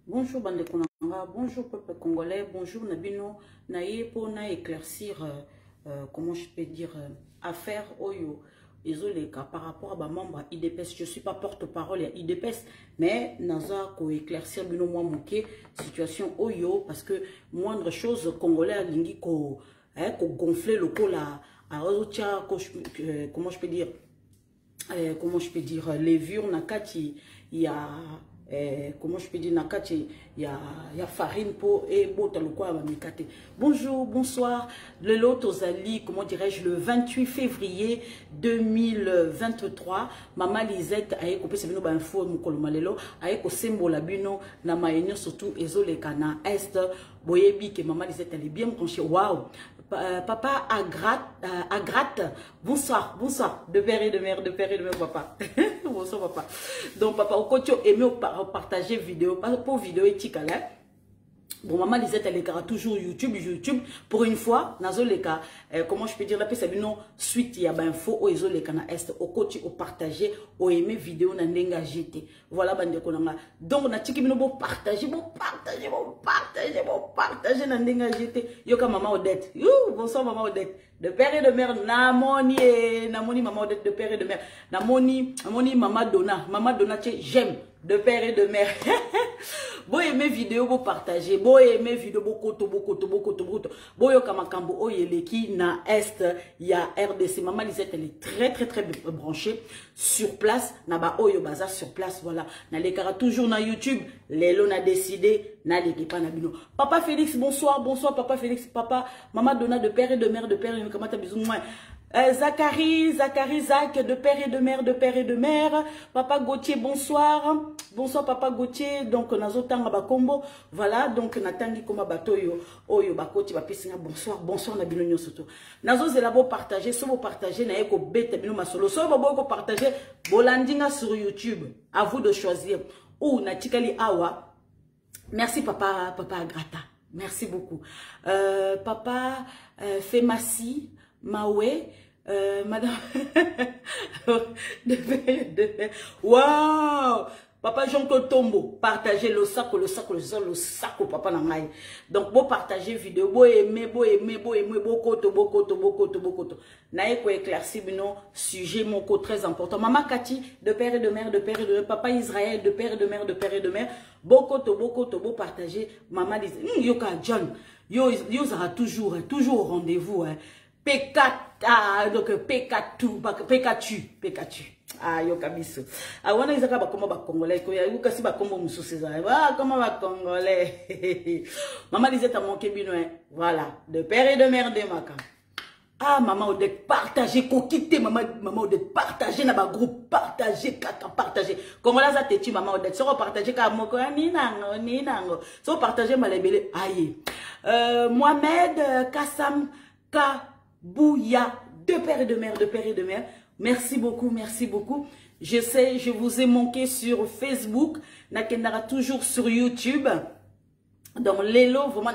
Bonjour bande konanga, bonjour peuple congolais, bonjour Nabino, naye pour na éclaircir comment je peux dire affaire oyo ezoleka par rapport à ba membre IDPS. Je suis pas porte-parole à IDPS, mais naza ko éclaircir bino moi moké situation oyo parce que moindre chose congolais a lingi ko gonfler le col à comment je peux dire levure nakati il y a comment je peux dire nakati il y a farine pour et bota le quoi mikate. Bonjour, bonsoir. Le lot aux alliés, comment dirais-je, le 28 février 2023, Maman Lisette a écopé ce bino ba info mukolomalelo a éco symbole bino na maenyo surtout ezole kana est boyebi que Maman Lisette elle est bien branchée. Waouh. Papa Agratte, bonsoir, bonsoir, de père et de mère, papa. Bonsoir, papa. Donc, papa, au côté, aimé partager vidéo, pas pour vidéo éthique, là. Bon, maman Lisette, elle est toujours YouTube. Pour une fois, nazo leka, comment je peux dire, la paix, c'est non, suite, il y a ben info, au iso leka na est, au côté, au partager, au aimer vidéo, na nenga jeté. Voilà, bande konanga. Donc, na tiki mino, bon partager, na nenga jeté. Yoka maman Odette. Bonsoir, maman Odette. De père et de mère, namoni, maman Odette, de père et de mère. Namoni, maman Donna, j'aime. De père et de mère. Bon aimer vidéo, bon partager. Bon aimer vidéo, bon koto. Bon yo kamakambo oyeleki na est, il y a RDC. Maman Lisette, elle est très branchée sur place. Naba oyo baza sur place, voilà. Na lekara toujours na YouTube. Lelo na décidé, na l'équipe na bino. Papa Félix, bonsoir, papa Félix, papa, maman Donna, de père et de mère, comment t'as besoin? Zachary, Zach, de père et de mère. Papa Gauthier, bonsoir. Bonsoir, papa Gauthier. Donc, nazotanga bakombo. Voilà, donc, natangi koma batoyo. Oyo, bakoti, bapisinga, bonsoir, na bino surtout. Nazo zelabo partager, so bo partager, na eko bete bino masolo. So bo ko partager, bolandinga sur YouTube. À vous de choisir. Ou, na tikali awa. Merci, papa Agrata. Merci beaucoup. Papa, Femasi, Mawe, madame, waouh, papa Jean-Claude Tombo, partagez le sac, papa Nangaï. Donc, beau partager vidéo, beau aimer, beau koto. Naïko éclairci, non, sujet, mon très important. Maman Cathy, de père et de mère, papa Israël, de père et de mère, beau koto, beau partager, maman dit, yoka John, yo sera toujours au rendez-vous, hein. P4, donc P4. Ah, yo kabiso. Ah, wana izaka ba koma ba congolais, ko ya yuka si ba kombo musu César. Ah, comment ba congolais. Maman Lisette a manqué bino, voilà, de père et de mère de maka. Ah, maman Odette, partagez, kokite, maman Odette, partagez na ba groupe, partagez, kaka, partagez. Congolais a teti maman Odette, so partagez ka moko, ni nango. So partagez malebele, aïe. Mohamed Kassam Bouya, de père et de mère. Merci beaucoup. Je sais, je vous ai manqué sur Facebook. Nakendara toujours sur YouTube. Donc, Lélo, vraiment,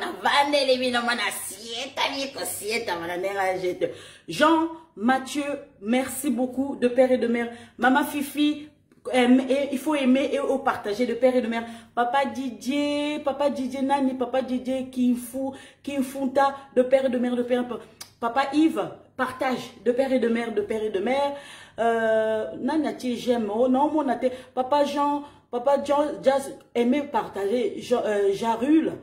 Jean, Mathieu, merci beaucoup, de père et de mère. Maman Fifi, il faut aimer et partager, de père et de mère. Papa Didier Nani, papa Didier Kinfunta, de père et de mère, Papa Yves, partage, de père et de mère. Nani j'aime, oh non, mon athée. Papa Jean, Jazz, aimer partager, Jarul,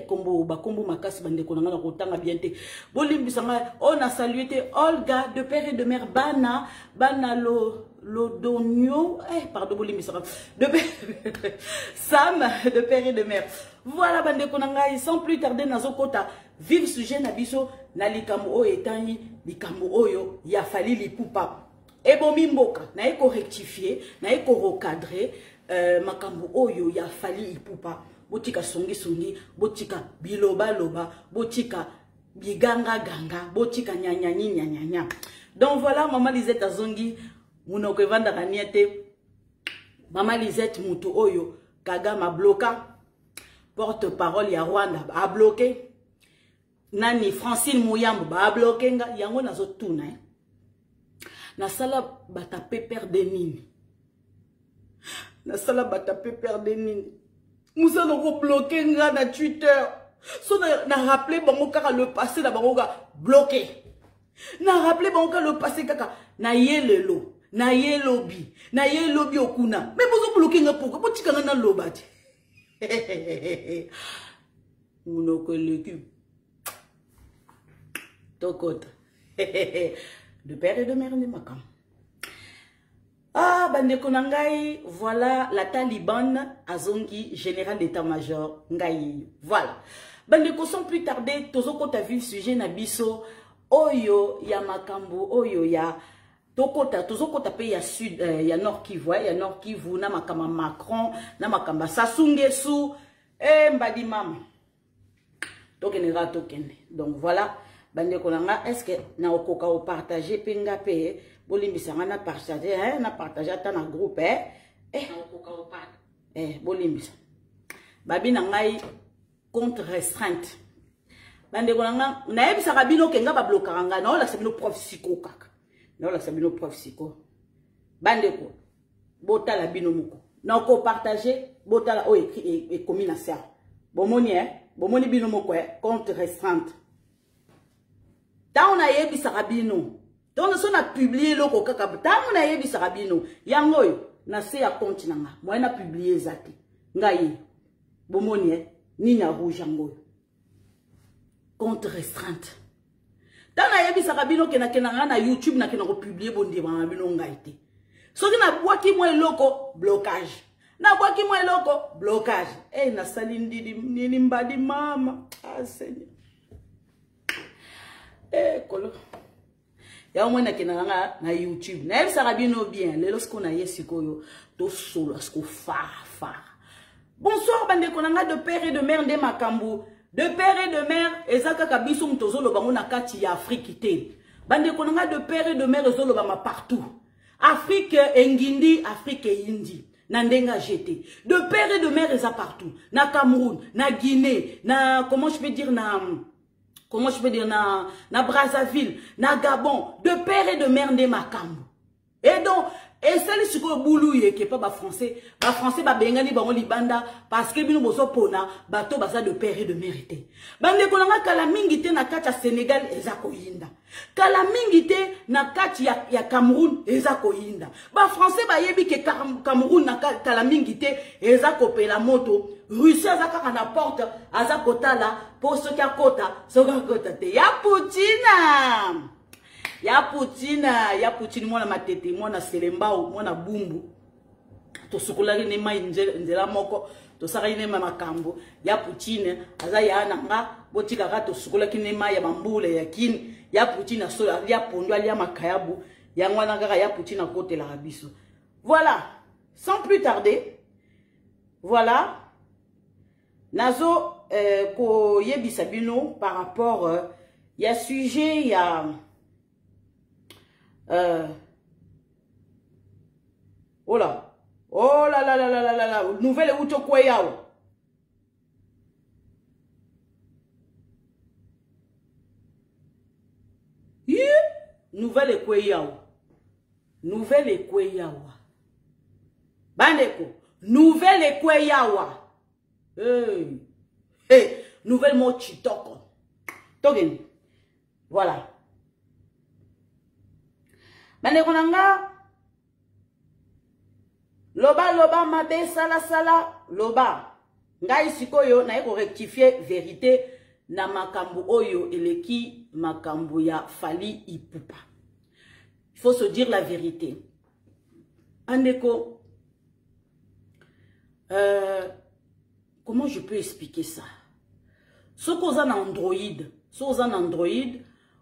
combo makasi bande konanga na kotanga bienté. Bolimbi sanga, on a salué Olga, de père et de mère, Bana Lodonio, pardon, Bolimbi sanga, Sam, de père et de mère. Voilà bande konanga, sans plus tarder nazo kota, vive sujet na biso, na likambo o etani, likambo oyo, ya fali lipupa. Ebo mimboka, na eko rectifier, na eko recadrer, makambo oyo, ya fali lipupa. Botika songi, botika biloba, botika biganga, botika nya. Donc voilà, maman Lisette azongi, munoko evanda kaniete, maman Lisette mutu oyo, Kagame bloqué, porte-parole ya Rwanda a bloqué, Nani Francine Mouyambo a bloqué, yango nazo tuna, na sala bata peper de nini. Moussa n'a bloqué na Twitter. So na rappelé bango kaka le passé na bango bloqué. Na rappelé bango le passé kaka na ye lelo, na ye lobby okuna. Mais vous bloqué nga pourquoi? Pour tika na lobati. Mounoko l'équipe. Tokota. De père et de mère, makam. Ah, bandeko nangai, voilà la Taliban Azongi, général d'état-major, ngai. Voilà. Bandeko, sans plus tarder, tozoko ta vu le sujet nabiso, oyo ya makambo, oyo ya tokota, tozoko ta pe ya sud, ya nord Kivu, ya nord Kivu, na makama Macron, na makamba Sasungesu, mbadi mama. Tokene ra tokene. Donc voilà. Bandeko nanga, est-ce que na okoka o partager penga pe bolimbisa na partager na partager ata na groupe na okoka o partager bolimbisa babi na ngai compte restreinte bandeko nanga na yebisa kabino kenga ba bloquer nga na ola sabino prof psycho kaka na ola sabino prof psycho bandeko botala bino muko na oko partager botala o écrit commis na ça bomoni bino moko compte restreinte. Tant on a yebi sarabino, tant on a publié le coca, tant on a yebi sarabino, yangoy, na se ya compte nanga, moi na publié zati, ngaye, bomoni ni na rouge yangoy, compte restreinte. Tant on a yebi sarabino ke na YouTube na ke na republié bondi bambino ngaite. So que na boaki moi loko blocage, na boaki moi loko blocage. Eh na salindi ni mbadi mama, ah Seigneur. Kolo ya omwana kenanga na YouTube na yebisa kabino bien lelo siko na yesiko yo to solo asko fa. Bonsoir bandeko nanga de père et de mère nde makambu de père et de mère ezaka kabiso mtozolo bango na kati ya Afrique te bandeko nanga de père et de mère ezolo bama partout Afrique engindi Afrique indi na ndenga jeté de père et de mère eza partout na Cameroun na Guinée na comment je peux dire na Brazzaville, na Gabon, de père et de mère de makambo. Et donc, et celle qui est boulouye qui est pas français ba bengani ba libanda parce que bino boso pona bato baza de père et de mère te. Bande konanga kala mingi te na kati ya Sénégal ezako yinda. Kala mingi te na kati ya Cameroun ezako yinda. Ba français ba yebi ke Cameroun na kala mingi te ezako pela moto. Russie azaka na porte azako tala poso kya kota soka kota te. Ya Poutine mwana matete mwana selembao mwana bumbu to sukulaki ne mai nzela moko to saka ne makambo ya Poutine aza ya nanga botika ka to sukulaki ne mai ya bambule ya kini ya Poutine so ya pondo ya makayabu ya mwana kaka ya Poutine kote la biso. Voilà, sans plus tarder, voilà nazo ko yebisa bino par rapport ya sujet ya oh là là, nouvelle Uto Kweyao. Nouvelle Kweyao. Nouvelle Kweyao. Bandeko. Nouvelle Kweyao. Hey. Nouvelle Mochitoko. Togen. Voilà. Bandeko nanga. Loba mabe sala loba. Ngai sikoyo na eko rectifier vérité na makambu oyo eleki makambu ya Fally Ipupa. Il faut se dire la vérité. Andeko, comment je peux expliquer ça? Ce qu'on a en Android,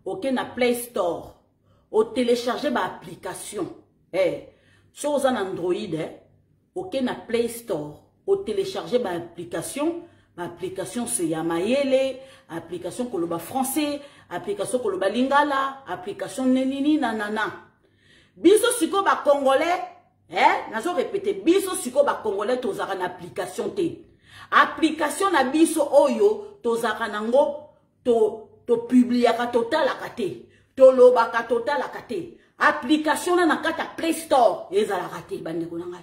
ok, na Play Store, au télécharger ma application. Ce qu'on a en Android, ok, na Play Store, au télécharger ma application c'est Yamayele, application koloba français, application koloba lingala, application nenini nanana. Biso siko ba congolais, nazo répéter, biso siko ba congolais tozaka na application te. Application na biso oyo tozaka nango to publiaka total akate. To lobaka total akate. Application na kata Play Store ezala kate bandeko nanga.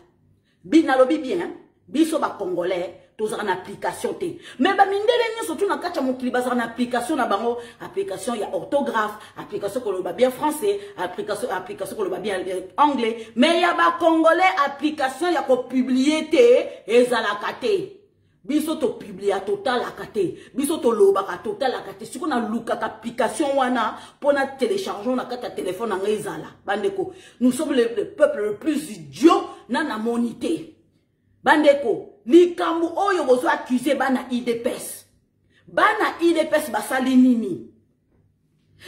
Binalobi bien, biso ba congolais tous en application te. Mais ba mindele nyo surtout na kacha mokili baza en application na bango, application ya orthographe, application ko loba bien français, application ko loba bien anglais, mais ya ba congolais application ya ko publier te ezalaka te. Biso to publier total akate, biso to loba ka total akate. Si on a luka application wana pona télécharger na kata téléphone na ezala. Bandeko, nous sommes le peuple le plus idiot na monité. Bandeko, likambu oyo bozo accusé bana IDPS. Bana IDPS basali nini?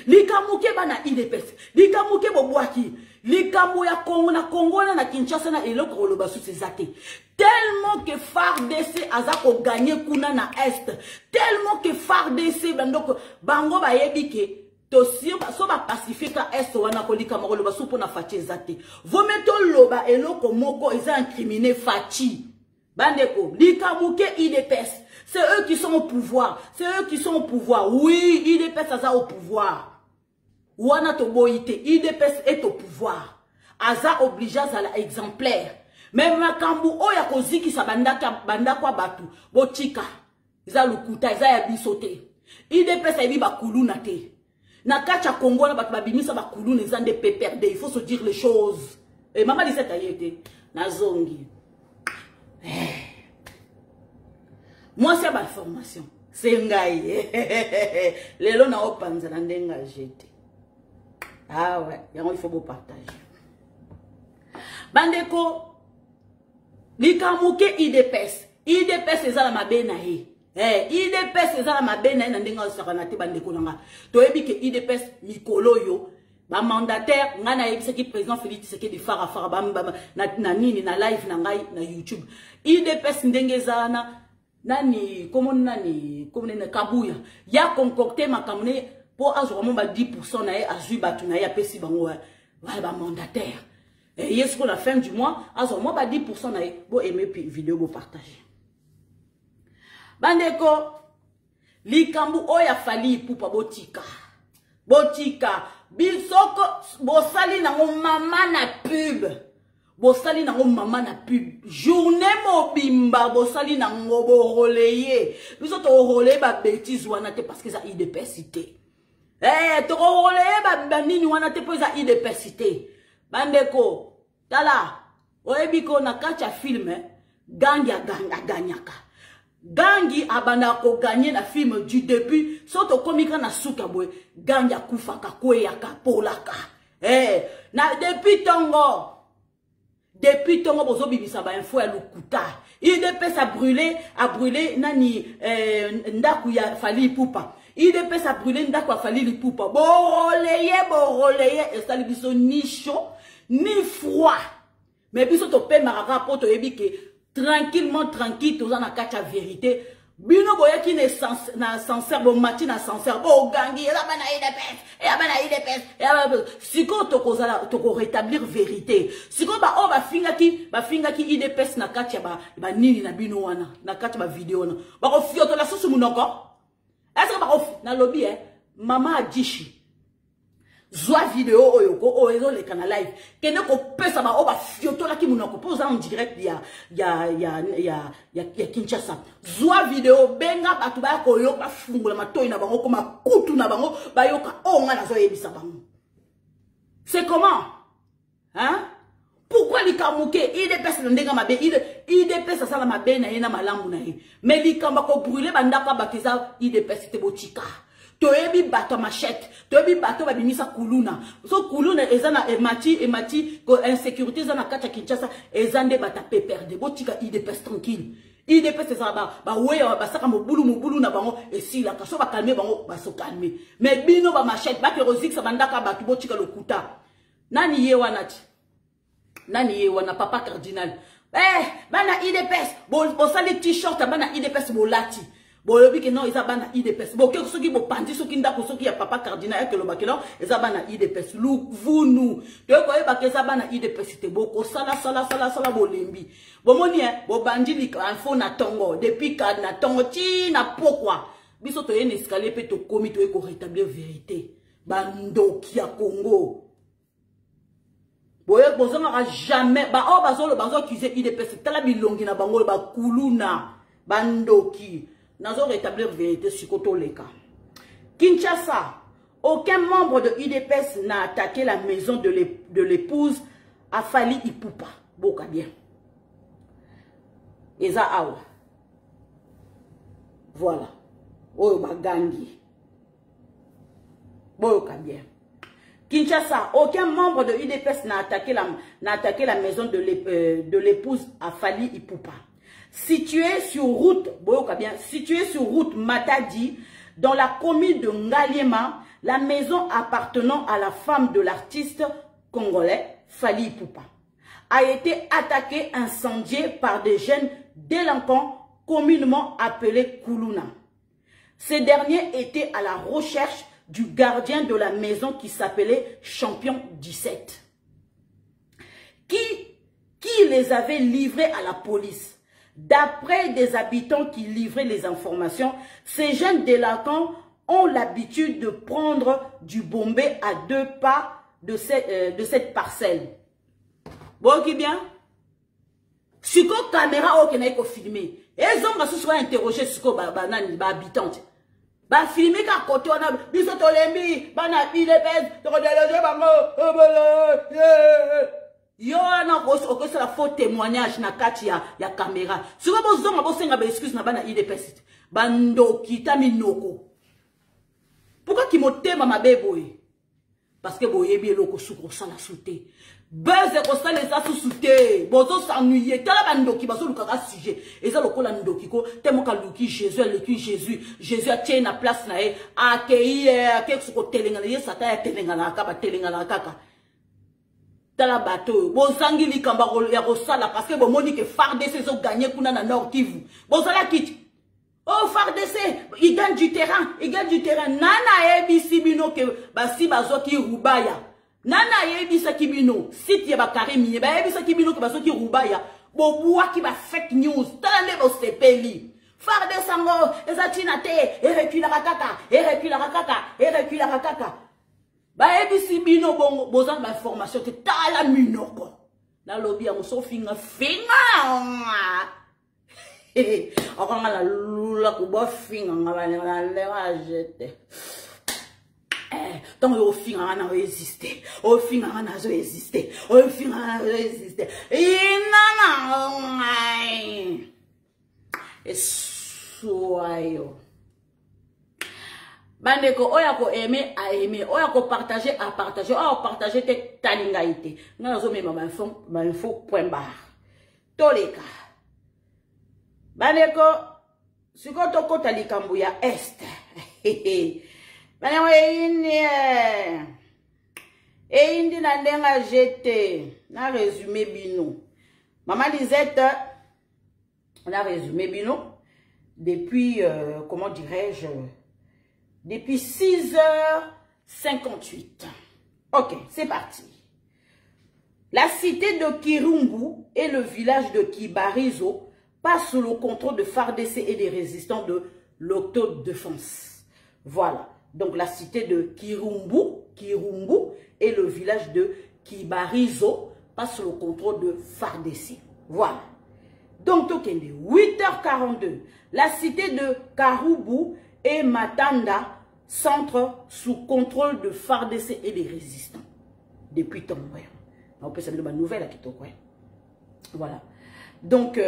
Likamuke bana IDPS. Likamuke bobwaki. Likamu ya Congo na Kinshasa na eloko loba sous ses athées. Tellement que FARDC azako gagné kuna na Est. Tellement que FARDC bandoko bango ba yebike. Tosio so ba pacifica Est wana ko likamu loba sous pona fachi zate. Vometo loba eloko moko eza incriminé fachi. Bandeko, likamuke IDPS. C'est eux qui sont au pouvoir. C'est eux qui sont au pouvoir. Oui, IDPS aza au pouvoir. Wana to boite, IDPS est au pouvoir. Aza obligé à la exemplaire. Même makambu oya koziki sa banda kwa batu. Botika. Iza lukuta, iza ya bisote. IDPS ebi bakuluna te. Na kacha Congo na batu babimisa bakuluna iza nde PPRD. Il faut se dire les choses. Et maman dit cette ayete. Na zongi. Moi c'est ma formation. C'est ngai. Lelo na opanza na ndenga jete. Ah ouais, il faut vous partager. Bandeko, likamuke IDPS. IDPS eza la mabena he. IDPS eza la mabena he na ndenga sakanate bandeko nanga. Toyebi ke IDPS mikolo yo. Ba mandataire ngana yebisa ki président Félix Tshisekedi fara na nini na live na ngai na YouTube. IDPS ndenge zana nani komone Kabuya. Ya concocté makamune pour azouamon ba 10% na ye azui batu na ye apesi bango ba mandataire. Et yes qu'on la fin du mois azouamon ba 10% na ye bo aimer puis vidéo bo partager. Bandeko likambu oya fali pupa botika. Botika bisoko bosali na mama na pub. Bosali na mama na pub. Journée mobimba bosali na ngobo relayer. Biso to relayer ba bêtise wana te parce que ça IDPS te. To relayer ba nini wana te pour ça IDPS te. Bandeko tala oyebiko na kacha film gangi ganyaka. Gangi abanda ko gagner na film du début soto komika na suka boy gangi akufaka kweyaka polaka. Na depuis tongo bozo bibisa ba info ya lukuta. IDPS a brûlé nani ndaku ya fali pupa. IDPS a brûlé ndaku ya fali pupa. Bo relayer et ça biso ni chaud ni froid. Mais biso to pe maraka po to yebike tranquille to na kacha vérité. Bino boyaki na sincère bo mati na sincère bo gangi la bana IDPS siko to kozala to ko rétablir vérité siko ba o ba fingaki IDPS na kacha ba nini na bino wana na kacha ba vidéo na ba ko fioto la susu munoko est-ce que ba ko na lobby mama ajishi zwa vidéo oyoko oezo le canal live kene ko pesa ba oba fioto la ki munoko poza en direct ya Kinshasa zwa vidéo benga batu ba ko yo ba fungula matoi na bango koma kutu na bango ba yoka onga na zo yebisa bango. C'est comment hein? Pourquoi likamuke IDPS ndenga mabe IDPS ça la mabe na yena malamu na ye mais likamba ko brûler bandaka bakiza IDPS te botika. Toyebi bato machette, toyebi bato babimisa kuluna. So kuluna ezana emati ko insécurité ezana kata Kinshasa ezande bata perdre. Botika IDPS tranquille. IDPS ezana ba weya basaka mobulu na bango esila ka so ba calmer bango ba so calmer. Mais bino ba machette ba kerosik sa bandaka bato botika lokuta. Nani ye wana papa cardinal. Bana IDPS bo sali t-shirt bana IDPS bolati. Bolobi que non, ils ont bana IDPS. Bon, ceux qui vont pandi, ceux qui n'ont ceux qui a papa cardinal, que le bakelon, ils ont bana IDPS. Vous nous. Tu vois, ils ont bana IDPS. C'était beaucoup. Sala, bolimbi. Bon, mon lien, bon, bandi, info na tongo. Depuis kad na tongo, ti na pourquoi. Biso to yen escalier, pe to komi, to eko rétablir vérité. Bando kia Congo. Boye, bozanga jamais. Ba, oh, bazo, le bazo accusé IDPS. Tala bilongi na bango, ba kuluna. Bandoki. Nous allons rétablir vérité sur Koto Leka. Kinshasa. Aucun membre de UDPS n'a attaqué la maison de l'épouse Afali Ipupa. Boka bien. Eza Awa. Voilà. Oyo Bagangi. Boka bien. Kinshasa, aucun membre de UDPS n'a attaqué la maison de l'épouse Afali Ipupa. Située sur route Matadi, dans la commune de Ngaliema, la maison appartenant à la femme de l'artiste congolais Fali Ipupa a été attaquée, incendiée par des jeunes délinquants communément appelés Kuluna. Ces derniers étaient à la recherche du gardien de la maison qui s'appelait Champion 17, qui les avait livrés à la police. D'après des habitants qui livraient les informations, ces jeunes délinquants ont l'habitude de prendre du bombé à 2 pas de cette parcelle. Bon, qui bien? Si ko caméra au Kenya ko filmer, et ont va se interroger sur ko banani ba habitante. Ba filmer ka côté on a biso tolembi, bana UDPS, to déloger bango. Yo na ko la faux témoignage na kati ya caméra. Si ko bozonga bosenga ba excuse na bana UDPS. Bando kita minoko. Pourquoi ki motema mabeboye? Parce que boyebi eloko suko sala souté. Beze ko sala eza souté. Bozo s'ennuyer. Tala bandoki bazo lukaka sujet. Eza lokola ndoki ko temo ka luki Jésus aleki Jésus a tient na place na e akei akek suko telengana ye sata ya telengana ka ba telengana kaka. Tala bateau bozangi likamba ya ko sala parce que bomoni ke FARDC zo gagner kuna na Nord Kivu. Bozala kiti. Oh, FARDC, il gagne du terrain, Nana ebisi bino ke basi bazoki rubaya. Nana ebisa kibino, site ya bakari miye, ba ebisa kibino ke bazoki rubaya. Boboua ki ba fake news, tande bo sepeli. FARDC sango, ezatina te, recule la kaka. Ba ebisi bino bongo, bozan ba information te tala minoko. Na lobi ya mosofinga finga. Encore la lula kubo finga ngabana la jete. Tant au finga na résister. Au finga na résister. Au finga na résister. Inana. Et soyo. Bandeko oya ko aimer à aimer, oya ko partager à partager, oya partager te talingaite. Nga zo mema ma info point barre. Toleka. Bandeko siko toko talikambu ya est. Bandeko indi na ndenga jete na résumé bino. Maman Lisette on a résumé bino depuis comment dirais-je depuis 6h58. OK, c'est parti. La cité de Kirumbu et le village de Kibarizo passe sous le contrôle de FARDC et des résistants de l'autodéfense. Voilà. Donc la cité de Kirumbu et le village de Kibarizo passe sous le contrôle de FARDC. Voilà. Donc, 8h42, la cité de Karubu et Matanda centre sous contrôle de FARDC et des résistants. Depuis ton on peut savoir une nouvelle à Kitoko. Voilà. Donc,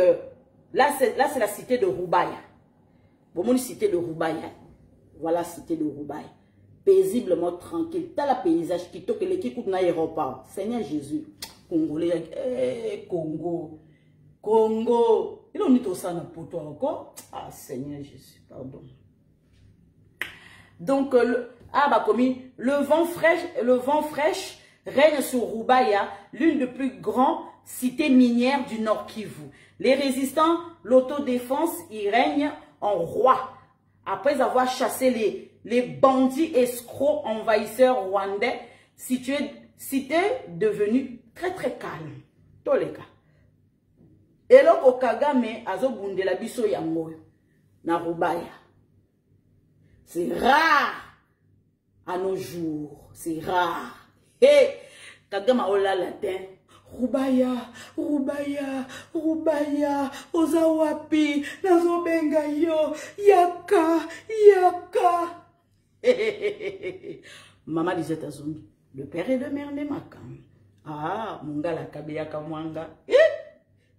là, c'est la cité de Rubaya. Bon, mon cité de Rubaya. Voilà, cité de Rubaya. Paisiblement tranquille. T'as la paysage qui toque les qui coûtent l'aéroport. Seigneur Jésus. Congolais. Congo. Il en est au sein pour toi encore. Ah, Seigneur Jésus, pardon. Donc, le vent fraîche règne sur Rubaya, l'une des plus grandes cités minières du Nord Kivu. Les résistants, l'autodéfense, y règnent en roi. Après avoir chassé les bandits escrocs envahisseurs rwandais, cité devenue très très calme. Toleka. Et là, au Kagame, azo bundela biso yango na Rubaya. C'est rare à nos jours. C'est rare. Hey, Kagame a ola latin. Rubaya, Rubaya, Rubaya, Ozawapi, Nazobe yo, yaka, yaka. Maman disait à Zombi, le père et de mère n'est makam. Ah, mon gars la kabeyaka mwanga.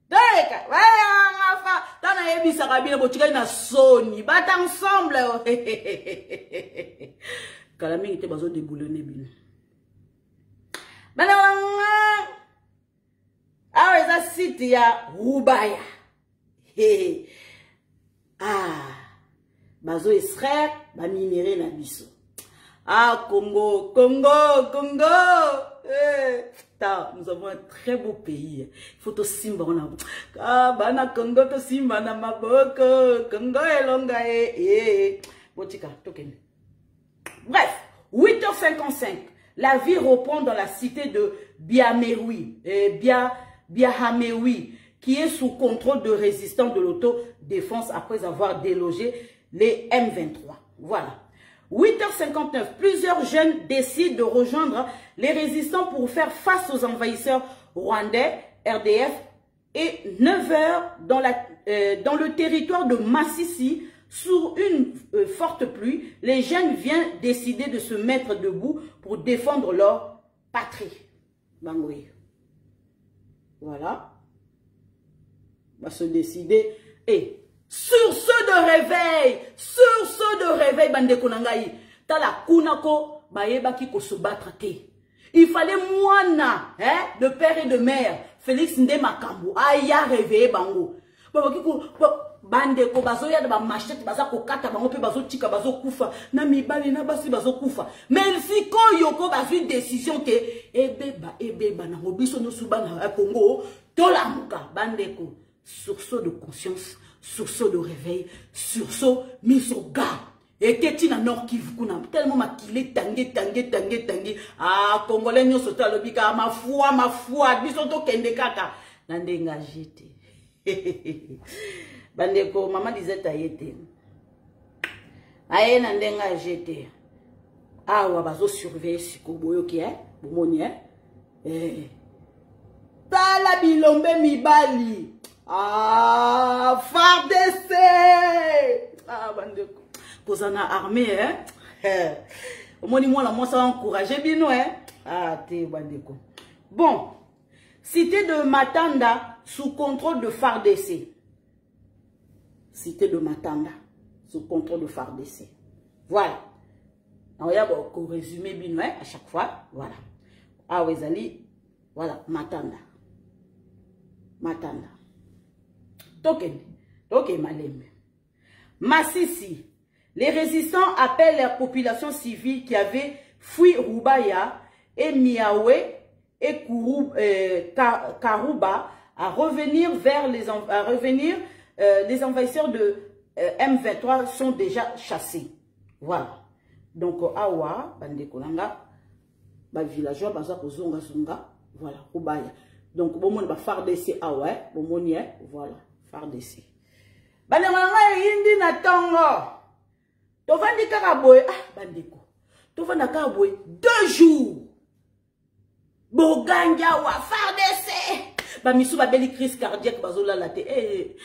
Daika, enfin, t'as un ébi sarabine, botika na Sony, bat ensemble. Kalami était bazo déboulonné bin. Bananga. Ah, eza site ya Rubaya. Ah, bazo extraire, ba minéré na biso. Ah, Congo, Congo, Congo. Nous avons un très beau pays. Il faut to simba on a. Ah, bana Congo to simba na maboko. Congo elonga Botika, token. Bref, 8h55. La vie reprend dans la cité de Biameroui, Biahameroui, qui est sous contrôle de résistants de l'autodéfense après avoir délogé les M23. Voilà. 8h59, plusieurs jeunes décident de rejoindre les résistants pour faire face aux envahisseurs rwandais, RDF, et 9h dans le territoire de Massissi, sous une forte pluie, les jeunes viennent décider de se mettre debout pour défendre leur patrie. Bangoui. Voilà. On va se décider. Et sur ce de réveil, bande konangai, ta la kunako, baeba ki ko se battre te. Il fallait moana, de père et de mère, Félix Ndemakambu, aya réveillé bango. Bande ko bazo ya ba machette baza ko kata bango pe bazo tika bazo kufa na mibali na basi bazo kufa mais si ko yoko bazo décision ke ebeba na mobiso no subana à Congo to la muka bande ko sursaut de conscience, sursaut de réveil, sursaut mise au gars et que tu na nord Kivu kuna tellement makilé tangué ah congolais nyo soto lobika ma foi biso to kende kaka na ndenga jete. Bandeko, maman disait taïete. Aïe, nandenga jete. Ah, wabazo surveiller si koboyo ki, bomoni, Tala bilombe mibali. Ah, FARDC. Ah, bandeko. Kozana armée, Omoni moi la moi ça encourager bino, Ah, te bandeko. Bon, cité de Matanda sous contrôle de FARDC. Cité de Matanda, sous contrôle de FARDC. Voilà. On va résumer bien à chaque fois. Voilà. Ah, Wezali. Voilà. Matanda. Matanda. Token. Token Malem. Massissi. Les résistants appellent la population civile qui avait fui Rubaya et Miawe et Karouba à revenir vers les envahisseurs de M23 sont déjà chassés. Voilà. Donc, awa, bande konanga, ba villageois, baza kozonga zonga, voilà, Rubaya. Donc, bon, ba FARDC awa, bon, voilà, FARDC. Bande konanga, yindi na tongo. Tovandi karaboy, bandeko. Tovanda karaboy, 2 jours. Boganja wa FARDC. Ba misu ba beli crise cardiaque bazola la te.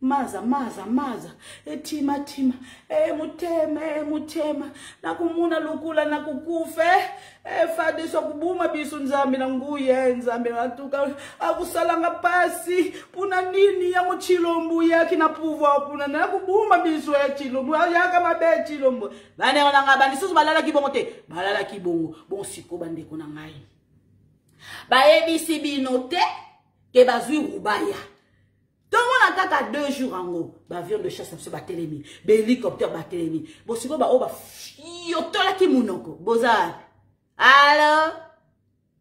Maza. Tima. Mutema. Nakumuna lukula nakukufe. FARDC kubuma bisu nzambe na nguye nzambe natuka. Akusalanga pasi. Puna nini ya muchilombu ya kina pouvoir puna nakubuma bisu ya chilombu. Ya kama be chilombu. Bane onanga bandi susu balala kibongo te. Balala kibongo. Bon siko bande kona ngai. Bayebi binote ke bazui Rubaya. Tout le monde a 2 jours en haut. Avion de chasse sur Batelemi. Hélicoptère Batelemi. Bon, si vous avez yotola ki munoko. Bozar. Alors,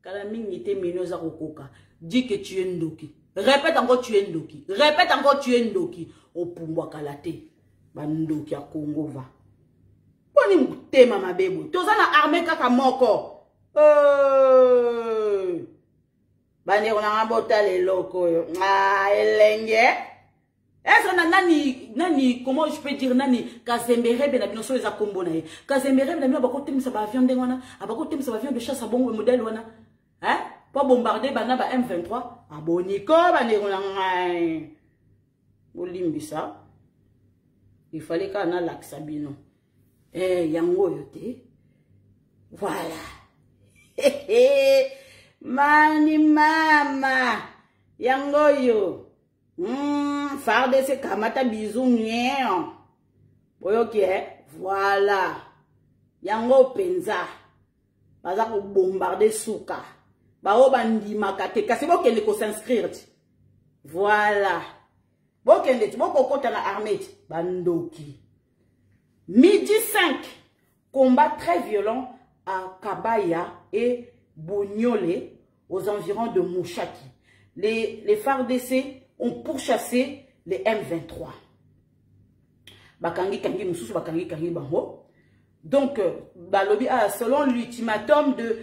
Kalaming était mineuse à Rokoka. Dis que tu es Ndoki. Répète encore tu es Ndoki. Répète encore tu es Ndoki. Au Pumba Kalate. Bandoki à Congo va. Boni mutema mabebo. Tozana armée kaka moko. Bande on a bota les locaux. Ah, elenge. Est-ce nani comment je peux dire nani Kazembere ben abino so les akombo na ye. Kazembere ben abino bako temisa ba avion ndengwana, abako temisa ba avion de chasse bongo modèle wana. Pour bombarder bana ba M23. Aboniko bande on a ngai. Olimbisa. Il fallait qu'on a l'axabino. Eh, yango yote. Voilà. Mani mama. Yango yo. FARDC kamata bisou mien. Ok, voilà. Yango penza. Baza ko bombarder souka. Ba o bandi makate. Kasi bo kende ko s'inscrire. Voilà. Bo kende bo ko kota na armée. Bandoki. Midi 5. Combat très violent à Kabaya et Bonyole aux environs de Mouchaki. Les FARDC ont pourchassé les M23. Bakangi kangi mususu bakangi kangi bango. Donc balobi selon l'ultimatum de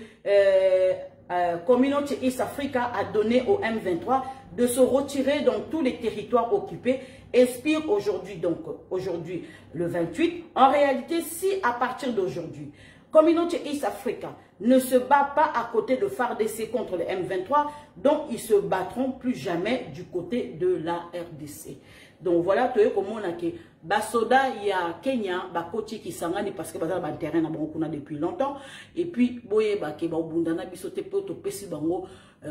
Communauté East Africa a donné au M23 de se retirer dans tous les territoires occupés, expire aujourd'hui, donc aujourd'hui le 28. En réalité, si à partir d'aujourd'hui, Communauté East Africa ne se bat pas à côté de FARDC contre le M23, donc ils se battront plus jamais du côté de la RDC. Donc voilà, tu vois comment on a que Basoda, il y a Kenya, Bakoti qui s'engage parce que Bazar a un terrain depuis longtemps. Et puis, Boye, Bakeba, Bundana, Bisote, Poto, Pessi, Bango,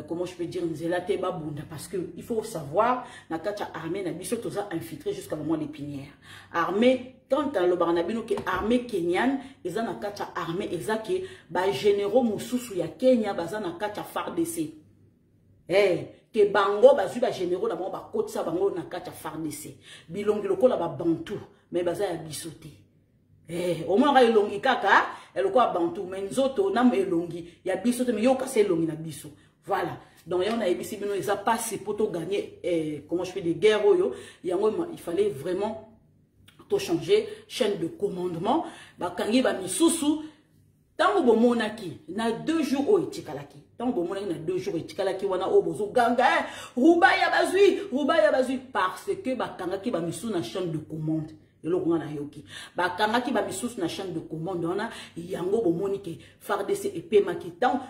comment je peux dire, Nzelate, Babunda, parce qu'il faut savoir, Nakacha armée, Nabisote, tout ça infiltré jusqu'à le moment l'épinière. Armée, quand le Barnabino qui est armée kenyane, ils ont Nakacha armée, exact, bah, généraux Moussoussou, ya Kenya, Bazar Nakacha FARDC. Eh, que bango bazu ba généraux d'abord ba côte ça bango na kacha FARDC bilongi lokola ba bantu mais baza ya bisoté eh au moins elongi kaka eloko bantu mais nzoto na elongi ya bisoté mais yo kase elongi na biso voilà donc on a ebisi bino ils a passé pour to gagner comment je fais des guerres yo yango il fallait vraiment to changer chaîne de commandement ba kangi ba misusu. Tango bomonaki na 2 jours o etikalaki. Tango bomonaki na 2 jours etikalaki wana o bozo ganga Rubaya bazui parce que bakangaki ba misu na chaîne de commande. Yelo ngana yoki. Bakangaki ba misu na chaîne de commande wana yango bomoni ke FARDC et pemaki tant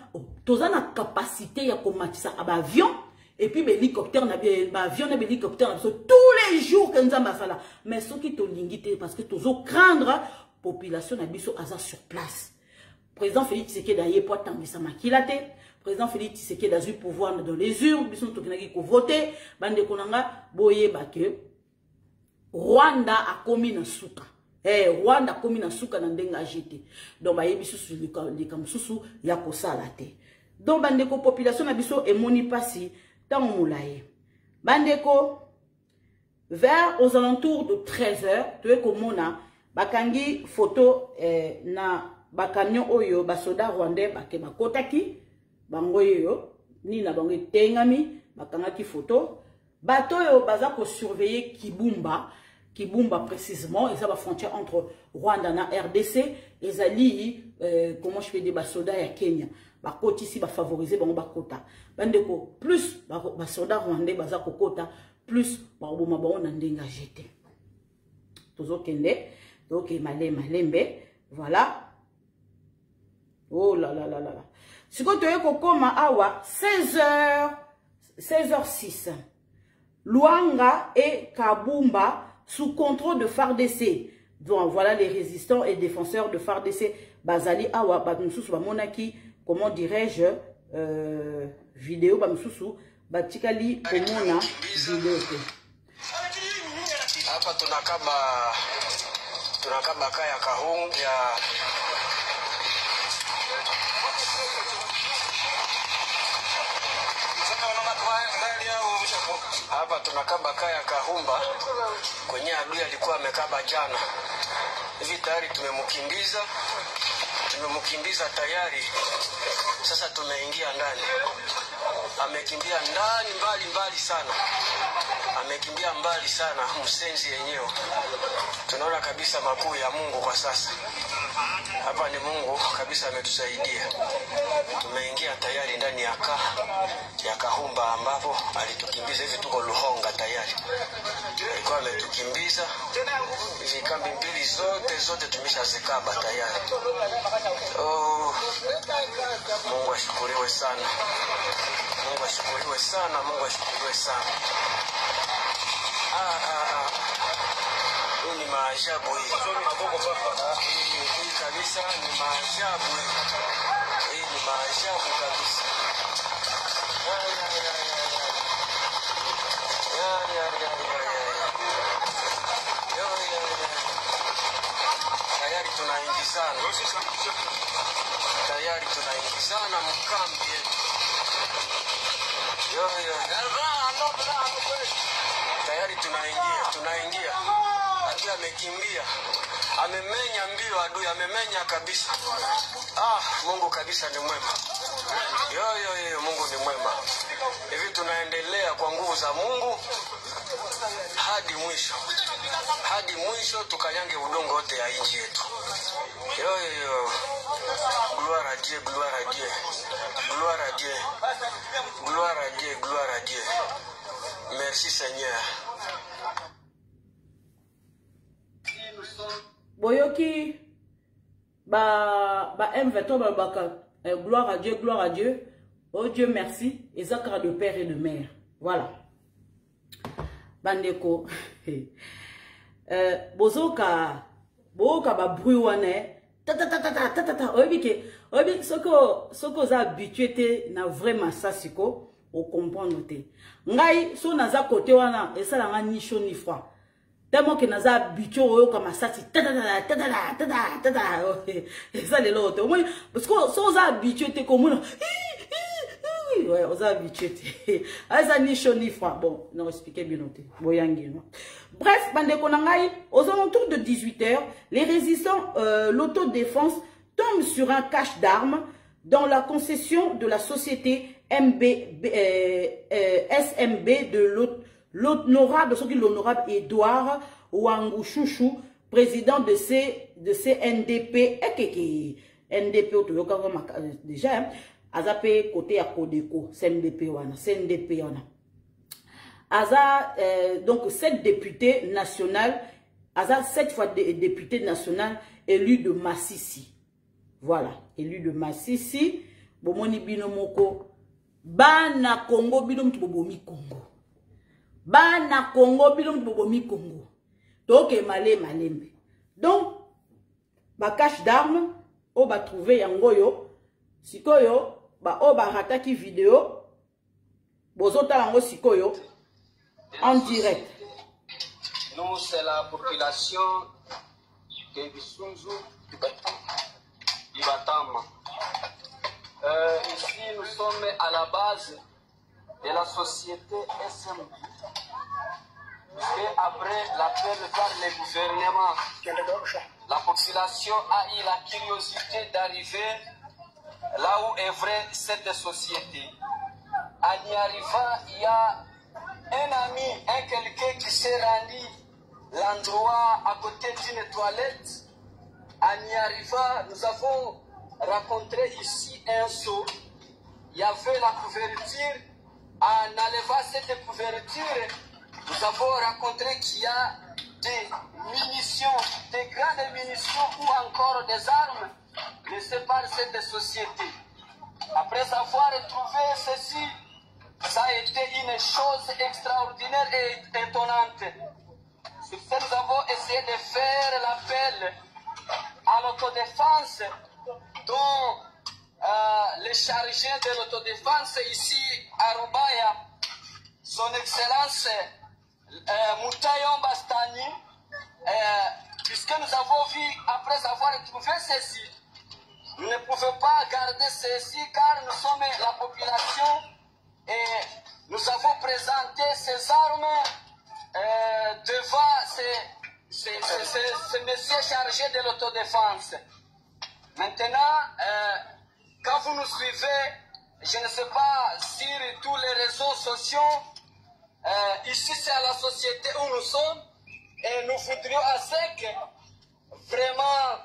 toza na capacité ya komatisa aba avion et puis l'hélicoptère na ba avion na hélicoptère tous les jours que nzamba sala. Mais ce qui to lingité parce que tozo craindre population na biso aza sur place. Président Félix Tshisekedi aye pour tangisa makilate. Président Félix Tshisekedi a eu pouvoir dans les urnes. Biso tokinaki ko voter. Bande konanga boye bake. Rwanda a commis na suka. Rwanda a commis na suka na ndenga jeté. Donc baye biso lika mususu ya kosala te. Donc bande ko population na biso emoni pasi tango mulaye. Bande ko vers aux alentours de 13h, tu es comme mona bakangi photo na bakamion oyo basoda rwandais bake bakotaki bango yo ni na bango tengami bakangaki photo bato yo baza ko surveiller Kibumba précisément et ça va frontière entre Rwanda na RDC et ali comment je fais des basoda ya Kenya bakoti ici ba favoriser bango bakota bandeko plus basoda rwandais baza kokota plus ba boma ba on ndenga jeté tozo kende donc malembe voilà. Oh là là là là. Si vous avez comme awa 16h06. Luanga et Kabumba sous contrôle de FARDC. Donc voilà les résistants et défenseurs de FARDC. Bazali awa bamsusu bamonaki comment dirais-je vidéo bamsusu batikali komona vidéo. Hapa tunakaba kaya kahung ya hapa tunakaba kaya Kahumba kwenye adui alikuwa amekaba jana. Hivi tayari tumemkimbiza tayari. Sasa tumeingia ndani. Amekimbia ndani mbali sana. Amekimbia mbali sana msenzi yenyewe. Tunaona kabisa makuu ya Mungu kwa sasa. Hapa ni Mungu kabisa ametusaidia. Tumeingia tayari ndani ya Kahumba ambapo alitukimbiza hivi tuko Luhonga tayari. Alikuwa ametukimbiza hivi kambi mbili zote tumeshazikaba tayari. Oh, Mungu ashukuriwe sana. Mungu ashukuriwe sana, Mungu ashukuriwe sana. Huu ni maajabu hii. Hii kabisa ni maajabu hii. Hii ni maajabu kabisa. Tayari tunaingizana. Tayari tunaingizana mkambi yetu. Tayari tunaingia. Adui amekimbia. Amemenya mbio adui, amemenya kabisa. Mungu kabisa ni mwema. Mungu ni mwema. Hivi tunaendelea kwa nguvu za Mungu hadi mwisho. Hadi mwisho tukanyange udongo wote ya nchi yetu. Gloire à Dieu, gloire à Dieu. Gloire à Dieu. Gloire à Dieu, gloire à Dieu. Merci Seigneur. Boyoki ba M23 baka gloire à Dieu, gloire à Dieu. Oh Dieu merci, Ezakara de père et de mère. Voilà. Bandeko. Bozoka ba bruwane. Obi soko za habitué na vraiment ça siko o comprendre te. Ngai so naza côté wana esala nga ni chaud ni froid. Tellement que naza habitué oyo kama sati ça le loto. Parce que so za habitué te comme ouais, on a habitué. Ça ni chaud ni froid. Bon, non expliquez bien noté. Boyangi non. Bref, bandeko nangai, aux alentours de 18h, les résistants l'autodéfense tombent sur un cache d'armes dans la concession de la société SMB de l'honorable Edouard Ouangou-Chouchou, président de CNDP. NDP déjà, Azapé côté à Kodeko, CNDP wana. Aza, donc 7 députés nationaux, Aza 7 fois député national élu de Massissi. Voilà, élu de Massissi. Bomoni binomoko. Bana Congo binom bobomi Congo. Bana Congo binom bobomi Congo. Donc malembe. Donc ba cache d'armes o ba trouver yangoyo. Sikoyo ba o ba rataki vidéo. Bozota lango sikoyo. En direct. Nous, c'est la population de Bisunzu, Ibatama. Ici, nous sommes à la base de la société SMB. Et après l'appel par le gouvernement, la population a eu la curiosité d'arriver là où est vraie cette société. En y arrivant, il y a un ami, un quelqu'un qui s'est rendu l'endroit à côté d'une toilette. En y arrivant, nous avons rencontré ici un seau. Il y avait la couverture. En enlevant cette couverture, nous avons rencontré qu'il y a des munitions, des grandes munitions ou encore des armes laissées par cette société. Après avoir trouvé ceci, ça a été une chose extraordinaire et étonnante. Sur ce, nous avons essayé de faire l'appel à l'autodéfense, dont le chargé de l'autodéfense ici à Rubaya, son Excellence Moutayon Bastani, puisque nous avons vu, après avoir trouvé ceci, nous ne pouvons pas garder ceci car nous sommes la population. Et nous avons présenté ces armes devant ce monsieur chargé de l'autodéfense. Maintenant, quand vous nous suivez, je ne sais pas sur tous les réseaux sociaux, ici c'est à la société où nous sommes, et nous voudrions à ce que vraiment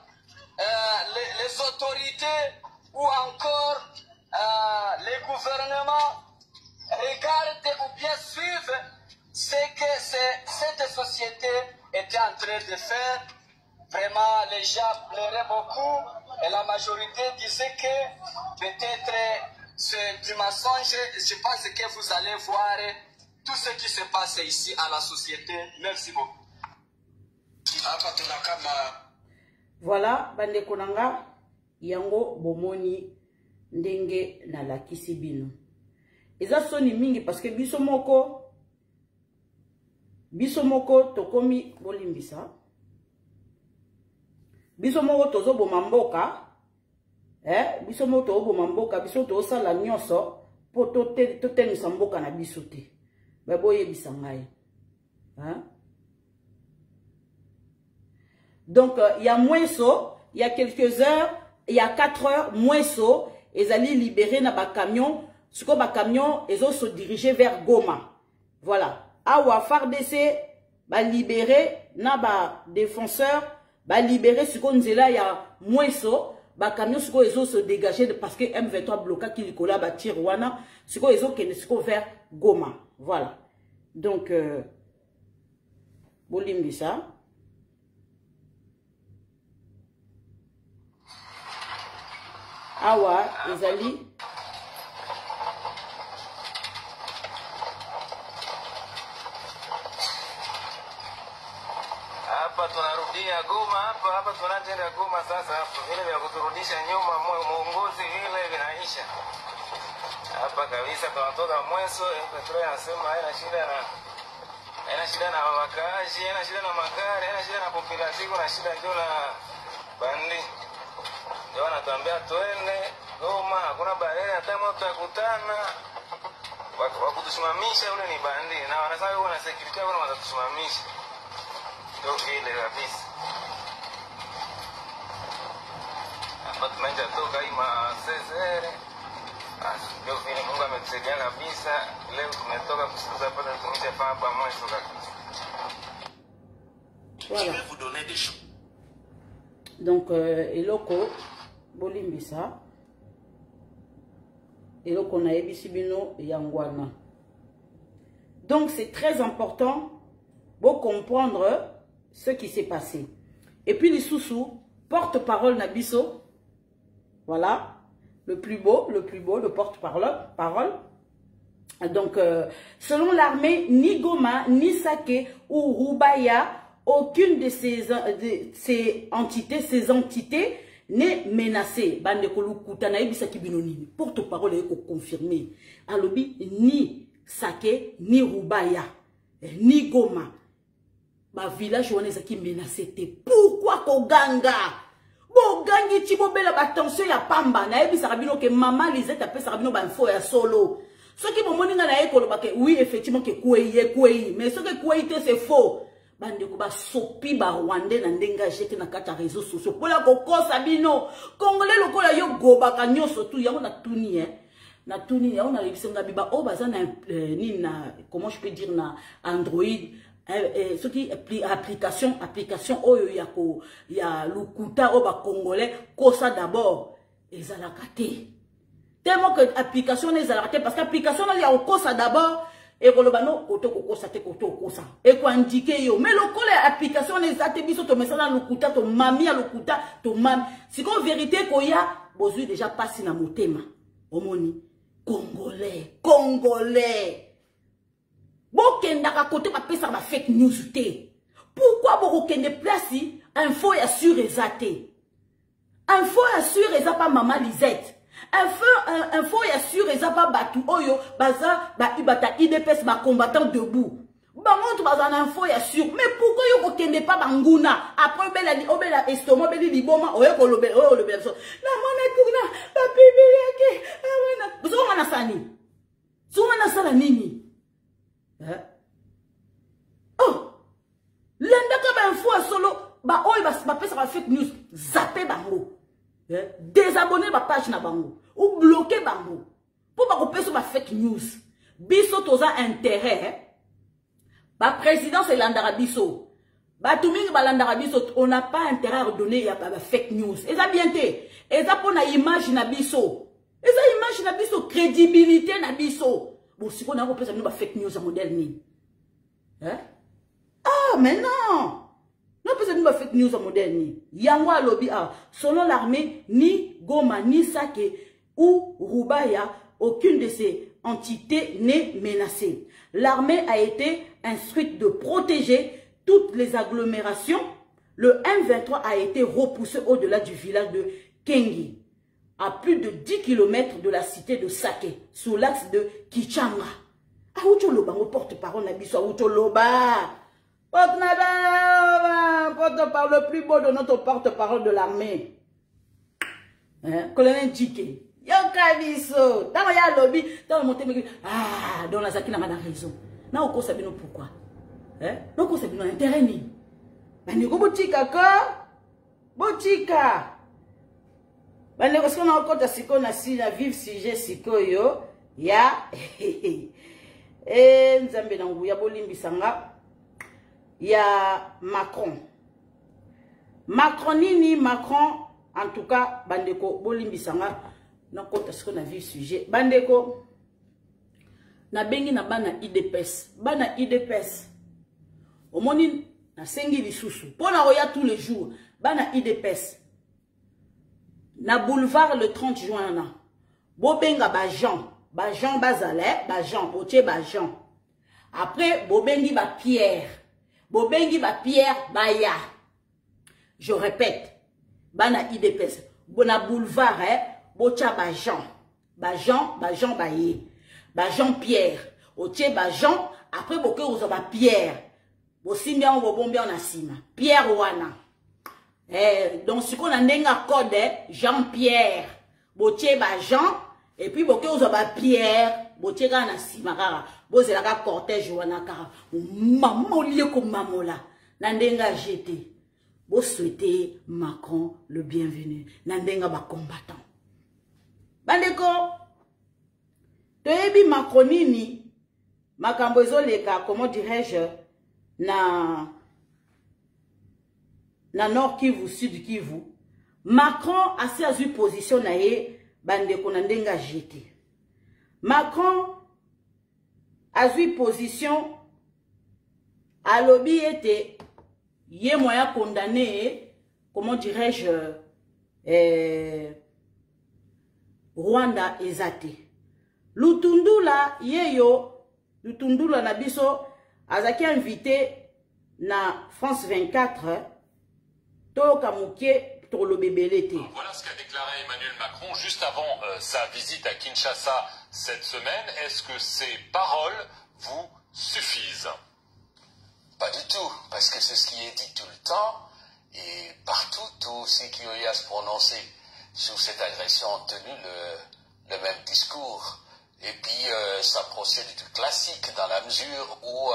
les autorités ou encore les gouvernements regardent ou bien suivent ce que cette société était en train de faire. Vraiment, les gens pleuraient beaucoup et la majorité disait que peut-être c'est du mensonge. Je pense que vous allez voir tout ce qui se passe ici à la société. Merci beaucoup. Voilà, bande konanga, yango bomoni ndenge na lakisi bino. Eza soni mingi parce que biso moko tokomi bolimbisa. Biso moko tozo bomamboka. Biso moko tozo bomamboka, biso tozo sala nyonso po totengisa mboka na biso te. Ba boyebisa ngai. Donc, il y a moins so, il y a quelques heures, il y a 4 heures, moins so, ils allaient libérer na ba camion, ce que ba camion, ils ont se dirigé vers Goma. Voilà. Awa FARDC, ba libérer na ba défenseur, ba libérer ce qu'on dit là, il y a moins so, ba camion, ce qu'ils ont se dégagé parce que M23 bloqué qui licola ba Tirouana, ce qu'ils ont vers Goma. Voilà. Donc, bolimbi ça. Awa, ezali. Hapa tunarudia Goma, hapa tunaenda Goma sasa, hapo vile vya kuturudisha nyuma muongozi vile vinaisha. Hapa kabisa tunatoka Mweso, Petro anasema haina shida na wakaaji, haina shida na magari, haina shida na population, na shida ndio na bandi. Ndio wanatuambia twende Goma, hakuna barabara hata moto yakutana. Wakutusimamisha ule ni bandi na wanasema wana security wao watatusimamisha. Ndio vile kabisa. Hapa tumeanza toka hii masezere. Ndio vile Mungu ametusaidia kabisa. Leo tumetoka kusikiza pale tumeshafanya hapa mwisho kabisa. Voilà. Je vais vous donner des choses. Donc, eloko bolimbisa eloko na ebisi bino yangwana. Donc c'est très important pour comprendre ce qui s'est passé. Et puis les sous-sous, porte-parole Nabiso, voilà, le plus beau, le porte-parole. Donc selon l'armée, ni Goma, ni Sake ou Rubaya, aucune de ces entités n'est menacée. Bande kolukuta na ebisa kibinoni. Porte-parole est confirmé. Alobi ni Sake ni Rubaya ni Goma. Ba village wana ezaki menacé te. Pourquoi koganga? Bogangi tibobela ba tension ya pamba na ebisa kabino ke maman Lisette apesa kabino ba info ya solo. Ce qui bomoni nga na ekolo ba ke oui effectivement ke kwei mais ce que kwei te c'est faux. Bande ko ba sopi ba Rwandais na ndenga jete na kata réseaux sociaux pola kokosa bino congolais lokola yo gobaka nyonso tu yango na tuni na tuni yango na lebisenga biba o baza na ni na comment je peux dire na Android ce qui application oyo ya lukuta o ba congolais kosa d'abord ezalaka te tellement que application ezalaka te parce que application ya kosa d'abord et kolobano koto kokosa te koto kosa et ko indiquer yo mais lokola application les atebiso to mesana lukuta to mami ya lukuta to mami siko vérité ko ya bozui déjà passé na motema omoni congolais bokendaka côté ba pesa ba fake news te pourquoi bokende place info ya sur ezate info ya sur eza pas maman Lisette. Info ya sûr eza pas batu oyo baza ba ibata IDPS ba combattant debout. Bango to baza na info ya sûr mais pourquoi yo kokende pas banguna après obela estomac beli liboma oyo kolobela so na mona kuna ba bibeli yake wana bozonga na sani zonga na sala nini oh lenda ka ba info solo ba oyo ba pesa ba fake news zappé bango. Désabonner ma page na bango ou bloquer bango pour pas couper sur ma fake news. Biso toza intérêt. Ba président c'est l'andarabiso. Ba tumingi ba l'andarabiso on n'a pas intérêt à redonner ya ba fake news. Eza bien té. Eza pour na image na biso. Eza image na biso crédibilité na biso. Bon si on a repris ba fake news à modèle ni. Ah mais non. Non, parce que nous avons fait news en moderne. Yangwa lobby selon l'armée, ni Goma, ni Sake ou Rubaya, aucune de ces entités n'est menacée. L'armée a été instruite de protéger toutes les agglomérations le M23 a été repoussé au-delà du village de Kengi, à plus de 10 km de la cité de Sake, sur l'axe de Kichanga. Aoucholoba, mon porte-parole, Nabiso, Aoucholoba. Porte-parole le plus beau de notre porte-parole de l'armée. Colonel Djike. Yokabiso. Dans le lobby, dans le monté, ah, dans la Zaki n'a pas raison. Non, on sait pourquoi. Non, on sait bien l'intérêt. Bandeko botika ka botika bandeko siko na okota siko na si na vive sujet siko yo ya nzambe na nguya bolimbisanga ya Macron nini Macron en tout cas bandeko bolimbisanga na okota siko na vive sujet bandeko na bengi na bana IDPS omoni na sengi lisusu pona roya tous les jours bana IDPS na boulevard le 30 juin na bobenga ba Jean bazale ba Jean potier ba Jean après bobengi ba Pierre baya je répète bana IDPS bona boulevard botia ba Jean baye ba Jean Pierre otier ba Jean après boke ozo ba Pierre Bosimbia on bombia on asima Pierre wana donc ce qu'on a ndenga code Jean-Pierre botier ba Jean et puis boke ozo ba Pierre botier ka na sima kaka bozela ka cortège wana kaka mamolie ko mamola na ndenga jeté bo souhaiter Macron le bienvenu na ndenga ba combattant bandeko toyebi Macronini makambo ezoleka comment dirais-je na Nord Kivu, Sud Kivu, Macron a saisi position na ye bandeko na ndenga jeté. Macron a eu position à lobby était ye moyen condamné, comment dirais-je, Rwanda ezate. Lutundula Lutundula na biso azaki invité na France 24 toka mukie tolo bebelete. Voilà ce qu'a déclaré Emmanuel Macron juste avant sa visite à Kinshasa cette semaine. Est-ce que ces paroles vous suffisent? Pas du tout, parce que c'est ce qui est dit tout le temps et partout, tous ceux qui ont eu à se prononcer sur cette agression ont tenu le même discours. Et puis, ça procède du classique dans la mesure où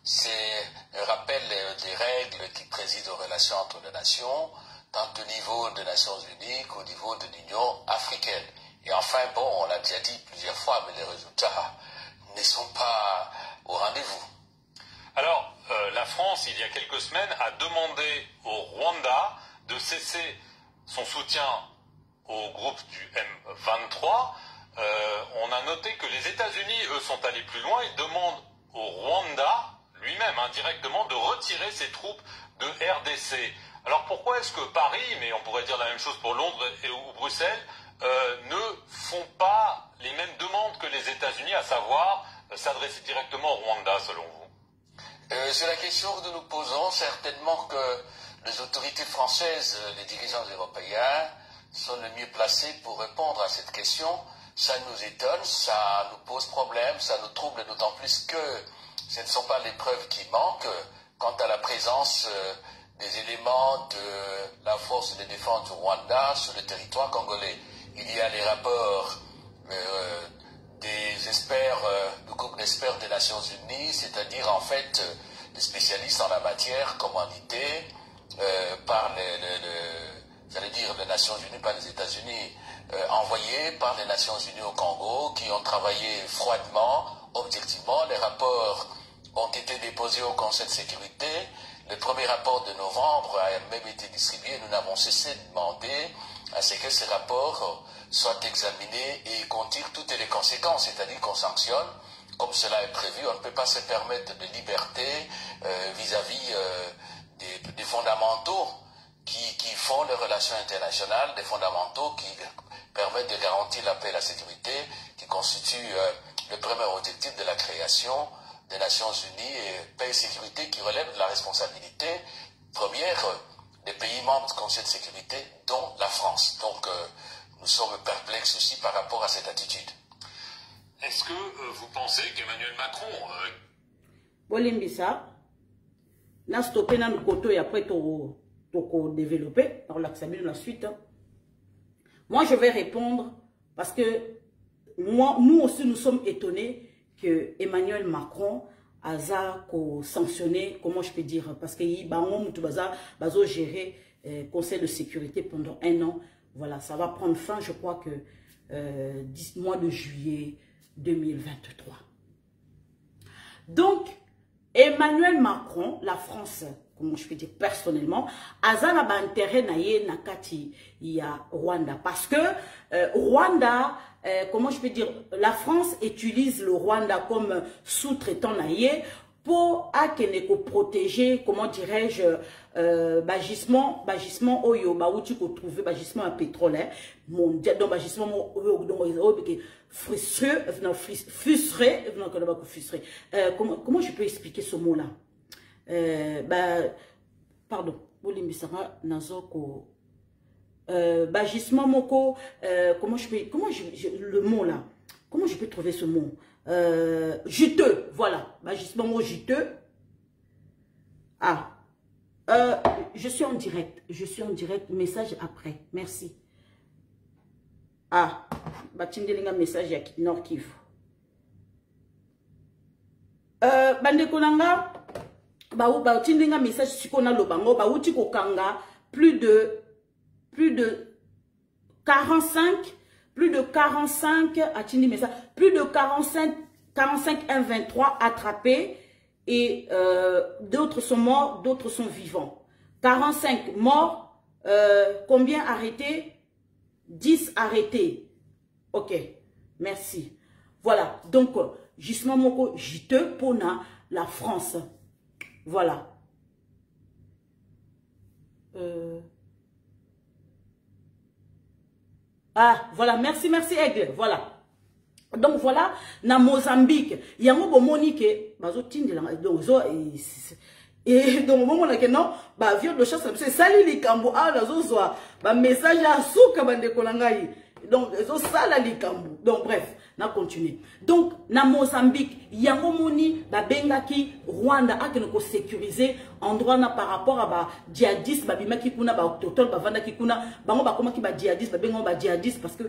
c'est un rappel des règles qui président aux relations entre les nations, tant au niveau des Nations Unies qu'au niveau de l'Union africaine. Et enfin, bon, on l'a déjà dit plusieurs fois, mais les résultats ne sont pas au rendez-vous. Alors, la France, il y a quelques semaines, a demandé au Rwanda de cesser son soutien au groupe du M23. On a noté que les États-Unis, eux, sont allés plus loin. Ils demandent au Rwanda, lui-même, indirectement, de retirer ses troupes de RDC. Alors pourquoi est-ce que Paris, mais on pourrait dire la même chose pour Londres ou Bruxelles, ne font pas les mêmes demandes que les États-Unis, à savoir s'adresser directement au Rwanda, selon vous? C'est la question que nous nous posons. Certainement que les autorités françaises, les dirigeants européens, sont les mieux placés pour répondre à cette question. Ça nous étonne, ça nous pose problème, ça nous trouble d'autant plus que ce ne sont pas les preuves qui manquent quant à la présence des éléments de la force de défense du Rwanda sur le territoire congolais. Il y a les rapports des experts, du groupe d'experts des Nations Unies, c'est-à-dire en fait des spécialistes en la matière commandités par j'allais dire les Nations Unies, pas les États-Unis, envoyés par les Nations Unies au Congo, qui ont travaillé froidement, objectivement. Les rapports ont été déposés au Conseil de sécurité. Le premier rapport de novembre a même été distribué. Nous n'avons cessé de demander à ce que ces rapports soient examinés et qu'on tire toutes les conséquences, c'est-à-dire qu'on sanctionne, comme cela est prévu. On ne peut pas se permettre de liberté vis-à-vis des fondamentaux qui font les relations internationales, des fondamentaux qui permettent de garantir la paix et la sécurité, qui constituent le premier objectif de la création des Nations Unies, et paix et sécurité qui relèvent de la responsabilité première membres du Conseil de sécurité, dont la France. Donc, nous sommes perplexes aussi par rapport à cette attitude. Est-ce que vous pensez qu'Emmanuel Macron... Bolimbisa, n'a stoppé dans le côté et après tout développer dans la suite. Moi, je vais répondre parce que nous aussi, nous sommes étonnés que Emmanuel Macron a sanctionné, comment je peux dire, parce qu'il a géré le Conseil de sécurité pendant 1 an. Voilà, ça va prendre fin, je crois que 10 mois de juillet 2023. Donc, Emmanuel Macron, la France, comment je peux dire personnellement, a intérêt na kati ya Rwanda. Parce que Rwanda, comment je peux dire, la France utilise le Rwanda comme sous-traitant naïe pour protéger, comment dirais-je, gisement oyo bauti ko trouver gisement à pétrole mondial, donc gisement frustré, comment je peux expliquer ce mot là, pardon, gisement moko, comment le mot là, comment je peux trouver ce mot, juteux, voilà, gisement juteux. Ah, je suis en direct, message après, merci. Ah, batindelinga message ya Nord Kivu. Bandekolanga, batindelinga message sikona lobango, bauti kokanga plus de 45, atindi message, plus de 45 1,23 attrapés. Et d'autres sont morts, d'autres sont vivants. 45 morts, combien arrêtés? 10 arrêtés. Ok, merci. Voilà, donc, justement, moko jiteux pour la France. Voilà. Ah, voilà, merci, Aigle, voilà. Donc voilà, na Mozambique, il y a un bomoni que et donc moment là que non, viol de chasse c'est sali li kambo a la zo message à souka bande kolangai. Donc zo sala li kambo. Donc bref, na continuer. Donc na Mozambique, il y a un moni bengaki Rwanda a que nous sécuriser endroit na par rapport à djihadistes babimaki kuna autochtone bavanda ki kuna bango bakoma ki djihadistes bengo djihadistes parce que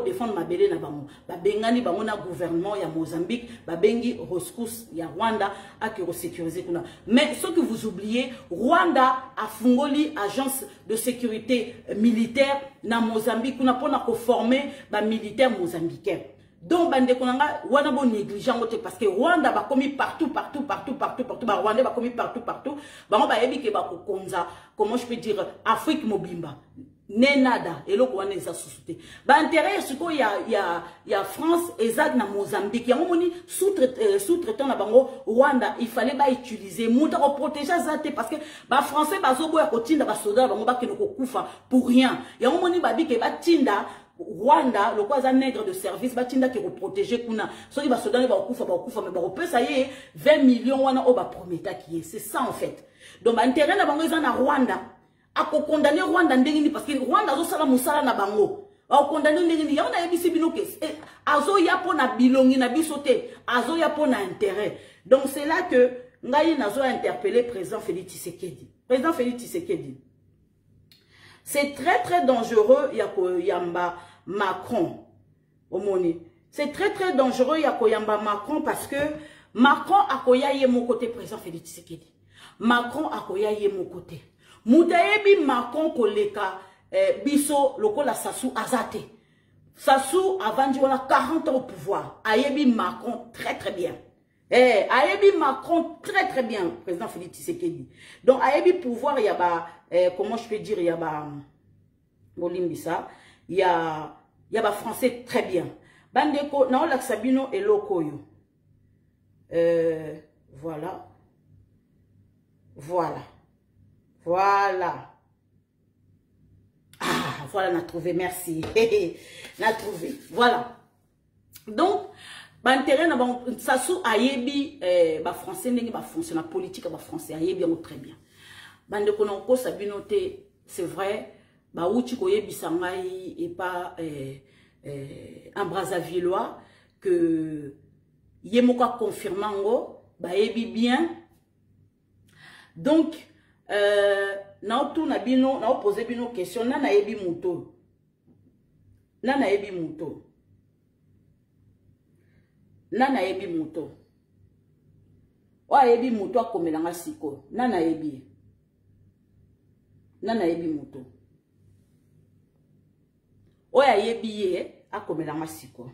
défendre mabele na bango bengani bango na gouvernement ya Mozambique bengi rescousse ya Rwanda a que sécuriser kuna. Mais ce que vous oubliez, Rwanda a fungoli agence de sécurité militaire na Mozambique kuna pona ko former militaires mozambicains. Donc, bande konanga, wana bon négligent parce que Rwanda va commis partout. Rwanda va commis partout. On va yebi ke ba konza, comment je peux dire, Afrique mobimba. Ne nada, et l'autre wana eza sous-souté. Intérêt, ce qu'il y a France, ezad na Mozambique. Yango moni sous-traitant na bango Rwanda, il fallait utiliser, mouta ko protéger zate parce que français bazobo ya kotinda ba soda bango ba ke no kufa pour rien. Yango moni babi ke ba tinda Rwanda, le quoi nègre de service, batinda qui protéger kuna. Ceux qui va se donner, mais peut ça y est, 20 millions wana oba prometa qui est. C'est ça en fait. Donc, intérêt na bango na Rwanda, a condamner Rwanda ndengini parce que Rwanda zo sala musala na bango. A condamner ndengini, ya on a ebisi binoke. Azo ya po na bilongi na bisote, azo ya po na intérêt. Donc c'est là que ngai nazo interpellé président Félix Tshisekedi. Président Félix Tshisekedi. C'est très dangereux Yamba Macron. C'est très dangereux Yamba Macron parce que Macron a koyaye mon côté président Félix Tshisekedi. Macron a koyaye mon côté. Moudayebi Macron koleka biso lokola Sassou Azate. Sassou a vendu 40 ans au pouvoir. Ayebi Macron très bien. Ayebi Macron très bien, président Félix Tshisekedi. Donc Ayebi pouvoir, il y a comment je peux dire, il y a Bolimbisa, il y a français très bien. Bandeko, na la Sabino et Lokoyo. Voilà. Ah, voilà, on a trouvé, merci. On a trouvé, voilà. Donc, intérêt na Sassou ayebi français n'est pas fonctionnaire politique français ayebi très bien. bande kononko sabinote, c'est vrai, ba uchi koye bisangai et pas en Brazzavillois que yemoka confirmango ba ebi bien. Donc na tout na bino na poser bino question na ebi muto. Nana ebi muto. Nana ebi muto. Wa ebi muto akomelanga siko. Nana ebi. Nana ebi muto. Oya yebi ye akomelanga siko.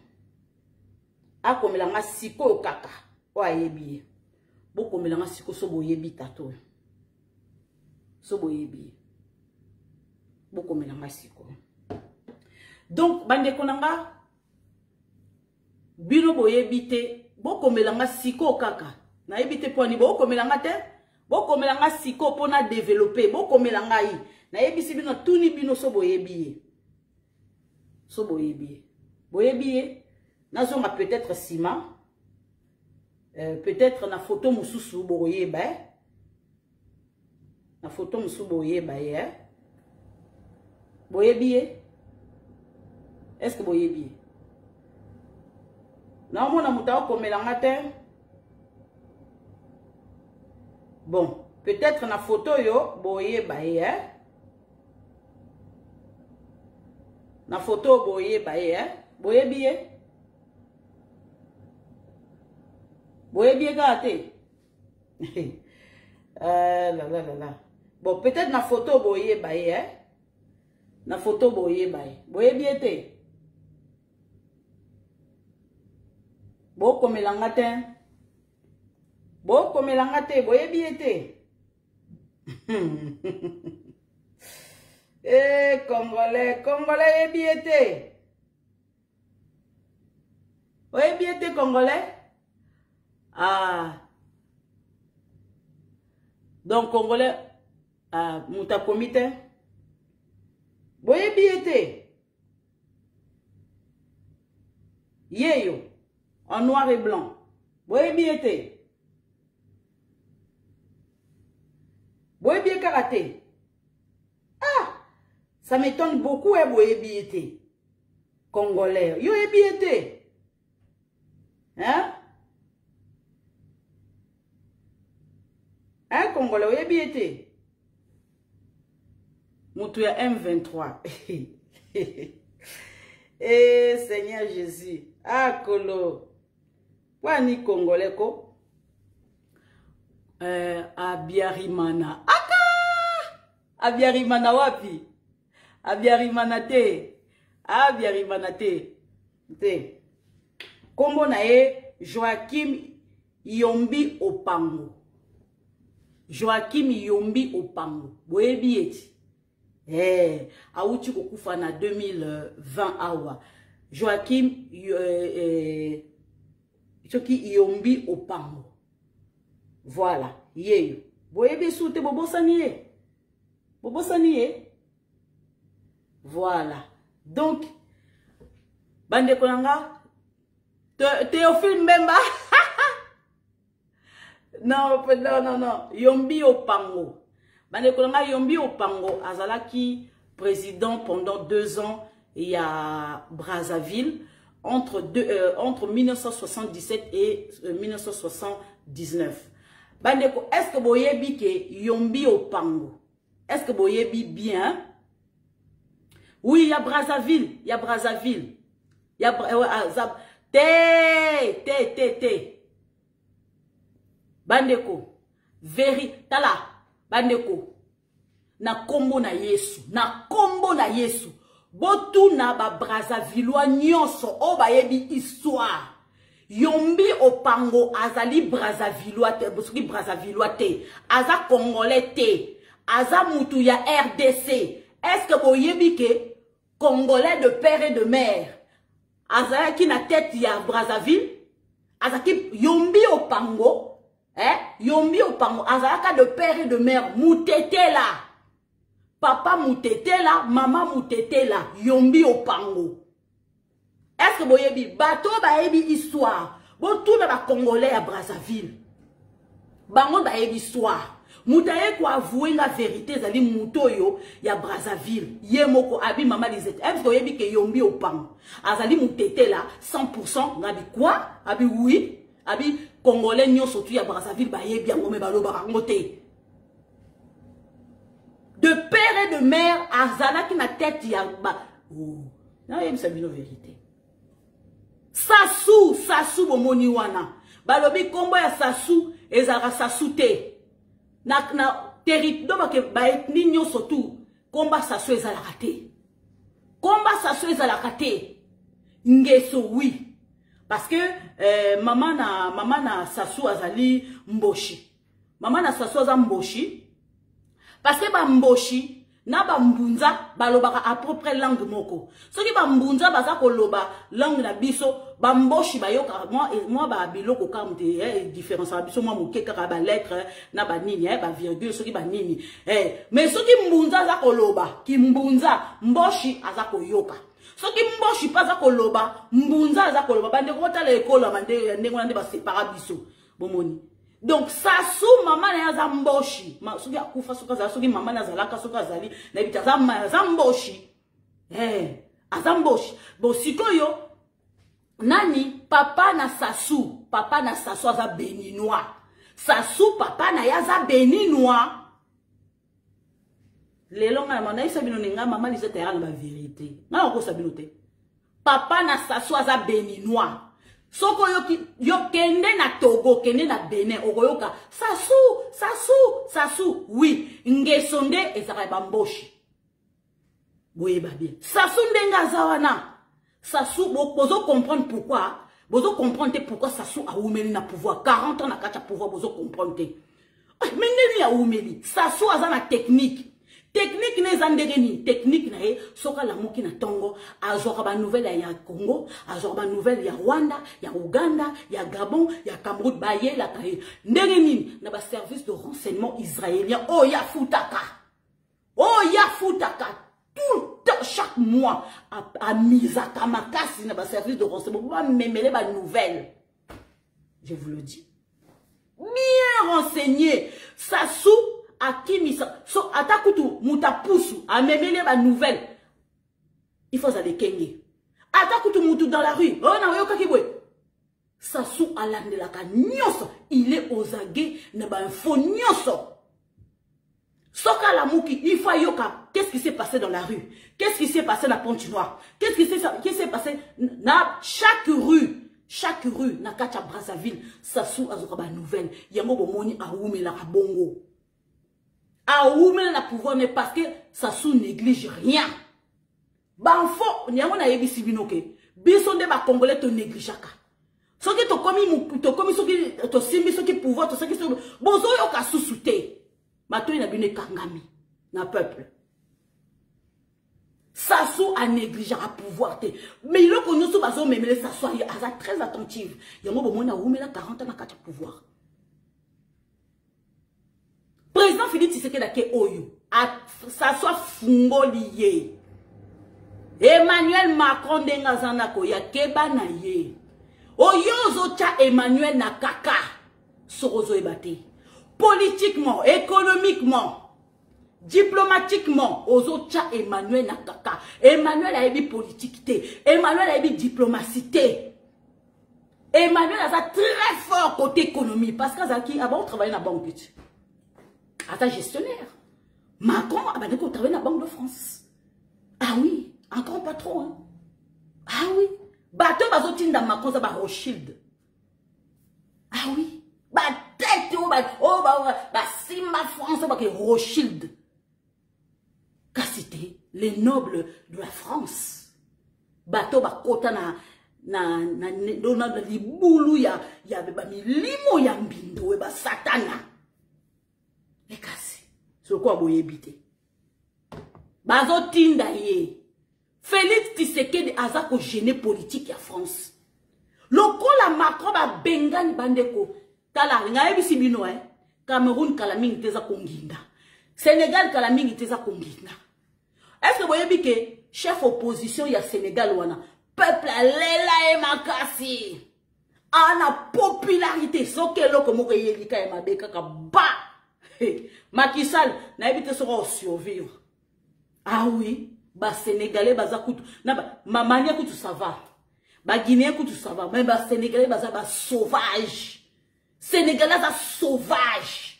Akomelanga siko kaka. Oya yebi ye. Bokomelanga siko sobo yebi tato. Sobo yebi. Bokomelanga siko. Donc, bande konanga, bino boye bite, boko melanga siko kaka. Na ebite poni, boko melanga te, boko melanga siko pona développer, boko melanga yi. Na ebisi bino, tuni bino so boye biye. So boye biye. Boye biye, na zonga peut-être ciment, peut-être na photo mususu boye ba. Na photo mususu boye ba ye. Boye biye. Est-ce que vous voyez bien? Non, mon amour, comme la matin. Bon, peut-être na photo yo, boye baye. Na photo boye baye. Boye bien. Boye bien gâté. Là. Bon, peut-être na photo boye baye. Na photo boye baye. Boye bien te. Boko melangate. Boko melangate. Boye biete. Eh, Congolais. Congolais biete. Boye biete, Congolais. Ah. Donc, Congolais. Ah, mouta comité. Boye biete. Yeyo. En noir et blanc. Boye biete. Boye bien karaté. Ah! Ça m'étonne beaucoup, boye biete. Congolais. Yo biete. Hein? Hein, Congolais, yo biete. Moutouya M23. Eh, Seigneur Jésus. Ah, Kolo. Wani Congolais ko? Abiarimana. Aka! Abiarimana wapi? Abiarimana te. Abiarimana te. Te. Kombo na e Joachim Yombi Opango. Joachim Yombi Opango. Boyebi eti. Aouti kokufa na 2020 awa. Joachim Choki Yombi Opango. Voilà. Yeyo. Boyebi soute bobosaniye. Bobosaniye. Voilà. Donc, bande kolanga. Théophile Mbemba. Non. Yombi Opango. Bande kolanga Yombi Opango. Azalaki président pendant 2 ans. Il y a Brazzaville entre 1977 et 1979. Bandeko, est-ce que boyebi ke Yombi Opango? Est-ce que boyebi bien? Oui, il y a Brazzaville. Il y a Brazzaville. Il y a Bandeko. Tala. Bandeko. Na kombo na Yesu. Na kombo na Yesu. Botu na ba Brazzavillois nyonso o ba yebi histoire. Yombi Opango azali Brazzavillois te, bosuki Brazzavillois te, aza Congolais te, aza mutu ya RDC. Est-ce que bo yebi ke Congolais de père et de mère azala ki na tête ya Brazzaville? Azaki Yombi Opango, Yombi Opango azala de père et de mère mutete la. Papa moutete là, maman moutete là, Yombi Opango. Est-ce que boyebi bateau ba yebi histoire? Bon tout na ba Congolais à Brazzaville. Bango ba yebi histoire. Moutaye ko avouer la vérité zali mutoyo ya Brazzaville. Ye moko abi mama Lisette. Est-ce que yebi ke yombi au pang. Azali mutete là 100% ngabi quoi? Abi oui. Abi Congolais nyo surtout ya Brazzaville ba yebi yango me balo ba ngote. De père et de mère azala ki na tête ya ba. Oh. Na yebi sabino vérité. Sassou bomoni wana. Balobi kombo ya Sassou ezara Sassou te. Na territoire ke ba etni nyo surtout komba Sassou ezala kate. Komba Sassou ezala kate. Ngeso oui. Parce que maman na Sassou azali mboshi. Maman na Sassou azali mboshi. Parce que ba mboshi na ba mbunza balobaka à peu près langue moko. Soki ba mbunza baza koloba langue na biso ba mboshi bayoka moi ba biloko kamte différence ba biso moi moke kaka ba lettre na ba nini ba virgule soki ba nini mais soki mbunza za koloba ki mbunza mboshi aza koyoka. Soki mboshi pa za koloba mbunza aza koloba bande kota la école bande ndengona nde ba séparer biso bomoni. Donc Sassou maman na za mboshi soki akufa soka za soki maman na zalaka soka zali na bita za mboshi azamboshi bon sikoyo nani papa na Sassou aza béninois. Sassou papa na ya za béninois. Lelo nga mama isa bino ninga mama Lisette ya na ba vérité. Na ko sabino te. Papa na Sassou aza béninois. Soko yo kende na Togo, kende na Benin, okoyoka Sassou, oui, ngesonde ezaka bamboshi. Boye babie. Sassou ndenga zawana. Sassou, bozo comprendre pourquoi, pourquoi Sassou a oumeli na pouvoir. 40 ans na kacha pouvoir, bozo comprendre. Mais neni a oumeli. Sassou a na technique. Technique n'est andegeni, technique nae, soka la mouki na tongo, azora ba nouvelle ya Congo, azora ba nouvelle ya Rwanda, ya Uganda, ya Gabon, ya Cameroun, baye la kaye. Ndegeni, na ba service de renseignement israélien, oh ya futaka, tout le temps, chaque mois, à Misaka Makasi, na ba service de renseignement, va m'emmeler ba nouvelle. Je vous le dis. Bien renseigné, Sassou, Akimisa, so atakutu mutapusu amemele ba nouvelle. Il faut aller kenge. Atakutu mutu dans la rue. Oh na yoka kibwe. Sassou alande la ka nyoso, il est aux aguets na ba info nyoso. Soka la muki, il faut yoka. Qu'est-ce qui s'est passé dans la rue? Qu'est-ce qui s'est passé dans la Pointe-Noire? Qu'est-ce qui s'est passé na chaque rue na kacha Brazzaville, Sassou azoka ba nouvelle. Yango bomoni a oumela ka bongo. A oumela na pouvoir, mais parce que Sassou néglige rien. Banfo, nyango na yebi sibinoke. Bisonde ba Congolais to négligaka. Soki to komi soki to simbi soki pouvoir to soki bozo yo ka susute. Mato ina bine kangami na peuple. Sassou a négligé à pouvoir te. Mais il a connu ce bazo memele Sassou a très attentive. Yango bo mona oumela 40 ans na kata pouvoir. Président Philippe Tshisekedi ke oyo ça soit fungoliye. Emmanuel Macron denga zanako ya keba na ye. Oyo cha Emmanuel na kaka sorozo ebate. Politiquement, économiquement, diplomatiquement, ozo cha Emmanuel na kaka. Emmanuel a ebi politique te. Emmanuel a ebi diplomatie te. Emmanuel a très fort côté économie parce que avant travailler dans la banque. À ta gestionnaire. Macron a travaillé dans la Banque de France. Ah oui, un grand patron. Hein? Ah oui. Bateau bazotin dans Macron, ça va Rothschild. Ah oui. Tête, Simba France, ça va Rothschild. Car c'était les nobles de la France. Bateau bakota na libulu ya milimo ya mbindo ba satana. Mais cassé. C'est quoi vous éviter? Bazo tinda ye. Félix Tshisekedi azako gêné politique ya France. Loko la Macron ba bengani bandeko. Tala nga ebisi bino Cameroun kalamingi teza konginda. Sénégal kalamingi teza konginda. Est-ce que vous voyez que chef opposition ya Sénégal wana peuple lela e makasi. Ana popularité soke loko moko yelika e mabeka ka ba. Macky Sall na évité sera survivre. Ah oui, ba Sénégalais baza kutu. Na ba Malien kutu ça va. Ba Guinéen kutu ça va. Mais ba Sénégalais baza ba sauvage. Sénégalais baza sauvage.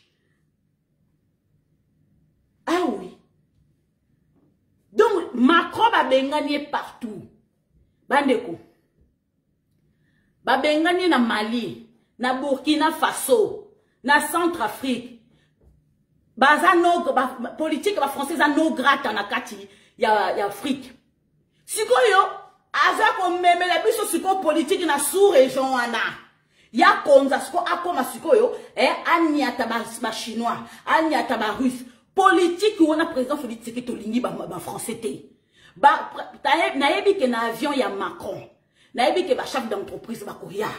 Ah oui. Donc Macron va gagner partout. Bandeko. Ba gagner na Mali, na Burkina Faso, na Centrafrique. Baza no politique ba française a no grata na kati ya Afrique. Sikoyo aza ko memela biso siko politique na sous-région ana. Ya konza siko akoma sikoyo anyata ba chinois, anyata ba russe. Politique ou on a président Félix Tshisekedi tolingi ba français té. Ba na yebi ke na avion ya Macron. Na yebi ke ba chef d'entreprise ba koya.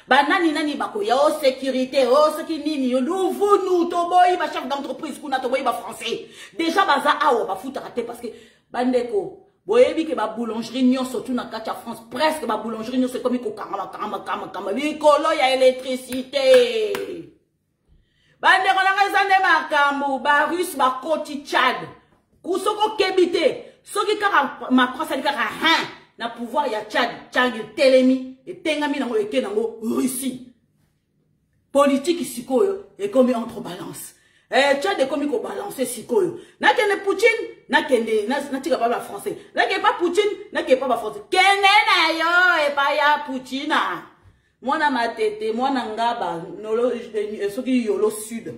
Ba nani bakoya o sécurité o ce qui nini yo nous to boy ba chef d'entreprise kuna to boy ba français déjà baza awo ba futa raté parce que bandeko boyebi ke ba boulangerie nyon surtout na kati ya France presque ba boulangerie nyon c'est comme ko kama likolo ya électricité bandeko na ngazande makambu ba russe ba koti Tchad kusoko kebite soki kaka Macron sali kaka na pouvoir ya Tchad telemi et tengami nango eke nango Russie politique sikoyo et comme entre balance Tchad est comme ko balancer sikoyo na kende Poutine na kende na tika pas français na ke pas Poutine na ke pas français kene na yo e pa ya Poutine mwana matete mwana ngaba nolo soki yolo sud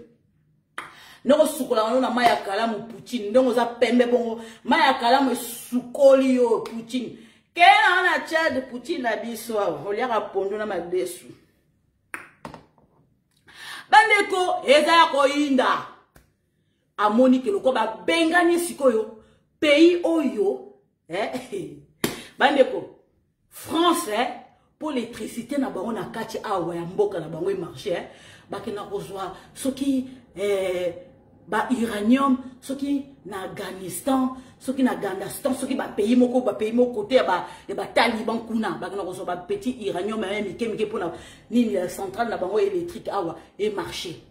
noko sukola na maya kalamu Poutine ndongo za pembe bongo maya kalamu sukoli yo Poutine kena na Tchad Poutine na biso oliaka pondo na madesu bandeko eza ko inda amoni ke loko ba bengani sikoyo pays oyo bandeko France pour l'électricité na bango na kati awa ya mboka na bango marché bakena kozwa soki ba uranium soki na Afghanistan soki na Afghanistan soki ba pays moko te ba taliban kuna bakena kozwa ba petit uranium même mike pona nini centrale na bango électrique awa et marché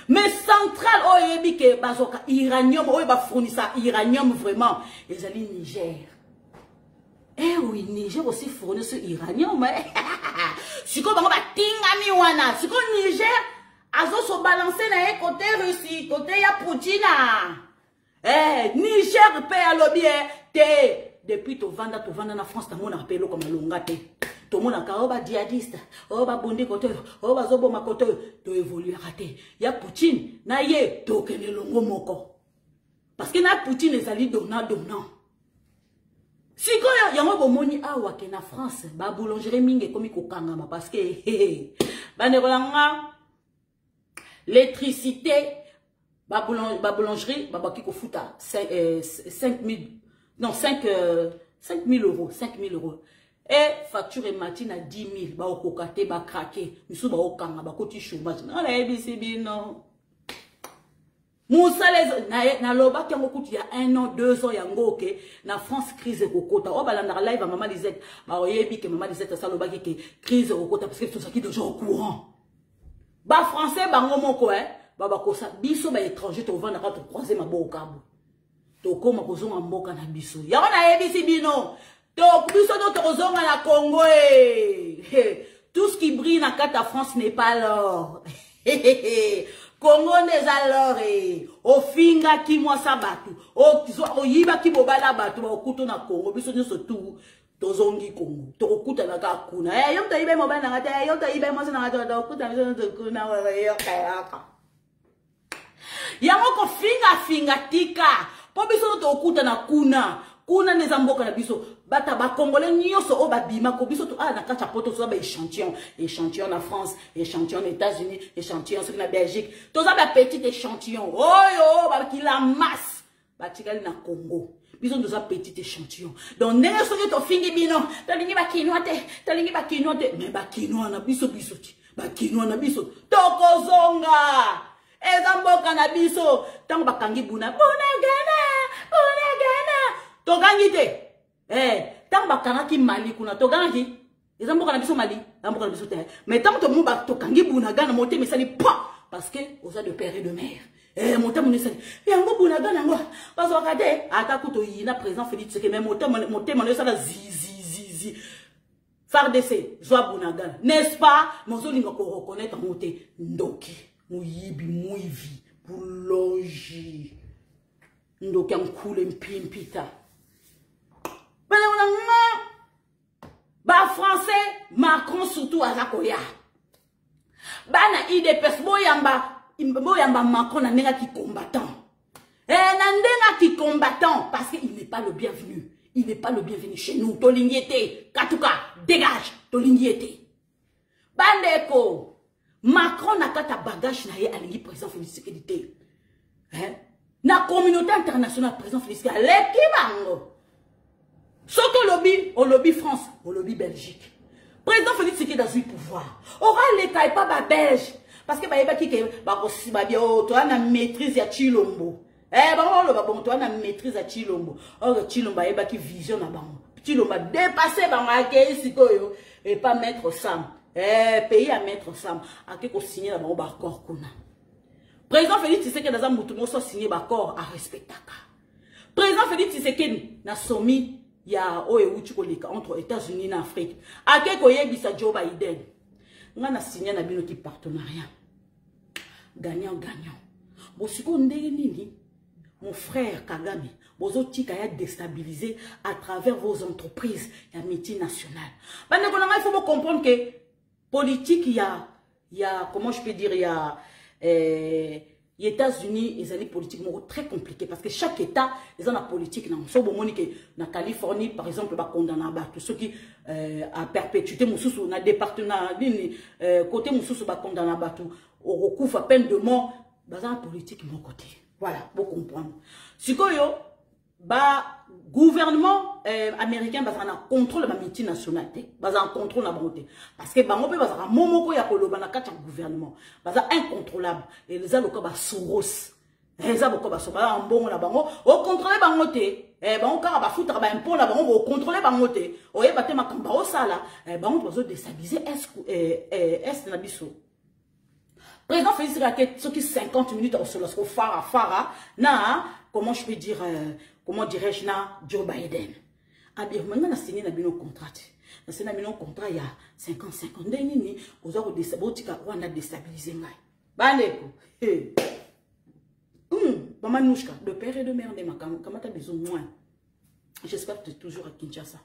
mais centrale o yebi ke bazoka uranium o ba fournissa uranium vraiment ezali Niger. Eh oui, Niger aussi fournit ce uranium mais siko bango ba tingami wana siko Niger azo so balancer na côté Russie côté ya Poutine Niger pe a lobby te depuis to vanda na France ta mona appelo comme longa te to mona ka oba djihadiste oba bondi côté oba zobo ma côté to évoluer raté ya Poutine na ye to kene longo moko parce que na Poutine ezali donnant siko yango bomoni awa ke na France ba boulangerie mingi komi ko kangama parce que bane kolanga l'électricité ba boulangerie ba baki ko futa 5 000 euros et facture matin à 10 000 ba okokate ba craquer misu ba okanga ba koti chômage na ebisi bino Moussa na loba ki ngokuti ya 1 an 2 ans yango ke na France crise kokota o balanda live maman Lisette ba oyebi ke maman Lisette sa loba ke crise kokota parce que tout ça qui déjà au courant ba français bango moko baba kosa biso ba étranger to vanda ka to croiser maboka bo to koma kozonga mboka na biso ya wana yebisi bino to biso to kozonga na Congo tout ce qui brille na kata France n'est pas l'or Congo des alors o finga ki mwa sabatu o yiba ki bobala batu ba okuto na Congo biso nyoso tu tozongi Congo to okuta na ka kuna yo to ibe mobana ngata yo to ibe mwa na ngata to okuta biso to kuna yo kayaka yango ko finga tika po biso to okuta na kuna neza mboka na biso bata ba congolais nyoso o babima ko biso to na kacha poto so ba échantillon na France, échantillon aux États-Unis, échantillon sur la Belgique, to za ba petit échantillon oyo ba ki la masse ba tikali na Congo biso to za petit échantillon donc nene so to fingi bino to lingi ba kinoa te mais ba kinoa na biso ti ba kinoa na biso to kozonga ezamboka na biso tango bakangi buna gana togangi te tango bakanga ki Mali kuna togangi ezamboka na biso Mali zamboka na biso te mais tango to muba tokangi buna gana moté mais ça n'est pas parce que aux a de père et de mère Motema ne sali. Yango bunaga nango. Bazo kade ata kuto yina président Félix Tshisekedi mais motema ne sala zi. FARDC zwa bunaga. N'est-ce pas? Mozo linga ko reconnaître moté ndoki. Muyibi muivi pour loger. Ndoki ankule mpimpita. Ba français Macron surtout azakoya. Bana IDPS boyamba Macron na ndenga ki combattant. Na ndenga ki combattant parce qu'il n'est pas le bienvenu. Il n'est pas le bienvenu chez nous. Tolingiete, Katuka, dégage, Tolingiete. Bandeko, Macron n'a pas ta bagage na ye alingi président Félix Tshisekedi. Na communauté internationale président Félix Tshisekedi l'équivalent. Sauf au lobby France, au lobby Belgique. Président Félix Tshisekedi a eu pouvoir. Aura l'État et pas ba Belge. Parce que bah qui toi na maîtrise ya Chilombo. Toi na maîtrise ya Chilombo. Or Chilombo ba qui vision na bango. Chilombo dépasser bango akei sikoyo et pas mettre Sam. Pays à mettre Sam. Ake ko signer na bango ba accord kuna. Président Félix Tshisekedi dans un mutumo so signer ba accord à respectaka. Président Félix Tshisekedi na somi ya oewuchikolika entre États-Unis et Afrique. Ake ko yebisa Joe Biden. On a signé un partenariat. Gagnant. Mon frère Kagame, vos autres a déstabilisé à travers vos entreprises et multinationales. Il faut comprendre que politique, il y a comment je peux dire, il y a les États-Unis, ils ont des politiques très compliquées parce que chaque État, ils ont la politique. Dans Californie, par exemple, ils condamnent tous ceux qui à perpétuité, on a des partenaires, côté Moussous, ils condamnent au recours à peine de mort, dans la politique, mon côté. Voilà, pour comprendre. Si gouvernement américain a un contrôle de la multinationalité, un contrôle de la bonté. Parce que bango pe bazaka momoko ya koloba na kati ya gouvernement, baza incontrôlable et les aloko ba Soros. Les aloko ba Soros ba mbongo na bango, o contrôler bango te. Bango kaka ba futa ba impôt na bango, o contrôler bango te. O yeba te makamba o sala, bango bazo déstabiliser est na biso. Président Félix Tshisekedi ce qui 50 minutes au solo fara na comment je peux dire comment dirais-je na Joe Biden. Maintenant, on a signé un contrat. On a signé un contrat il y a 50-50. Nini, on a déstabilisé. Bandeko. Maman Nouchka, de père et de mère, comment tu as besoin de moi? J'espère que tu es toujours à Kinshasa.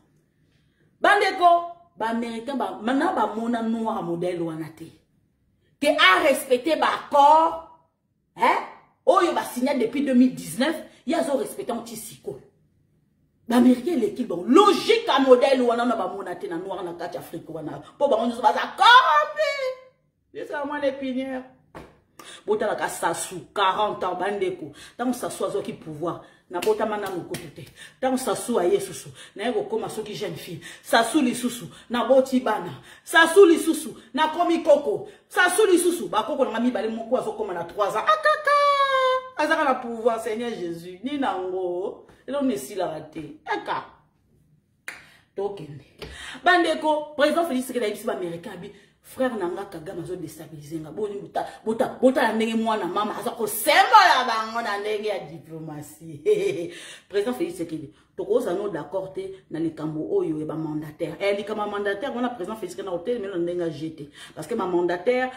Bandeko, Américain, maintenant, mon noir modèle ou anate. Que a respecté l'accord, oh, il va signer depuis 2019, il y a respecté un petit cycle. L'Américain l'équipe bon logique à modèle ou on a pas monaté na noir na carte Afrique ou na pour on se va d'accord mais c'est moi les pinières bota la Sassou 40 ans bandeko tant Sassou azo ki pouvoir na bota mana mokotote tant Sassou aye susu na eko koma soki jeune fille Sassou li susu na boti bana Sassou li susu na komi koko Sassou li susu ba koko na mi bale moko azo koma na 3 ans akaka azaka na pouvoir Seigneur Jésus ni nango l'on est si la raté. Eka. Tokende. Bandeko, président Félix Tshisekedi américain bi frère nanga Kagame azo déstabiliser nga boni bota la ndenge mwana mama azo ko sembola bango na ndenge ya diplomatie. Président Félix Tshisekedi toko za no d'accord te na likambo oyo e ba mandataire. Likama mandataire on a président Félix Tshisekedi na hôtel mais na ndenge jeté parce que ma mandataire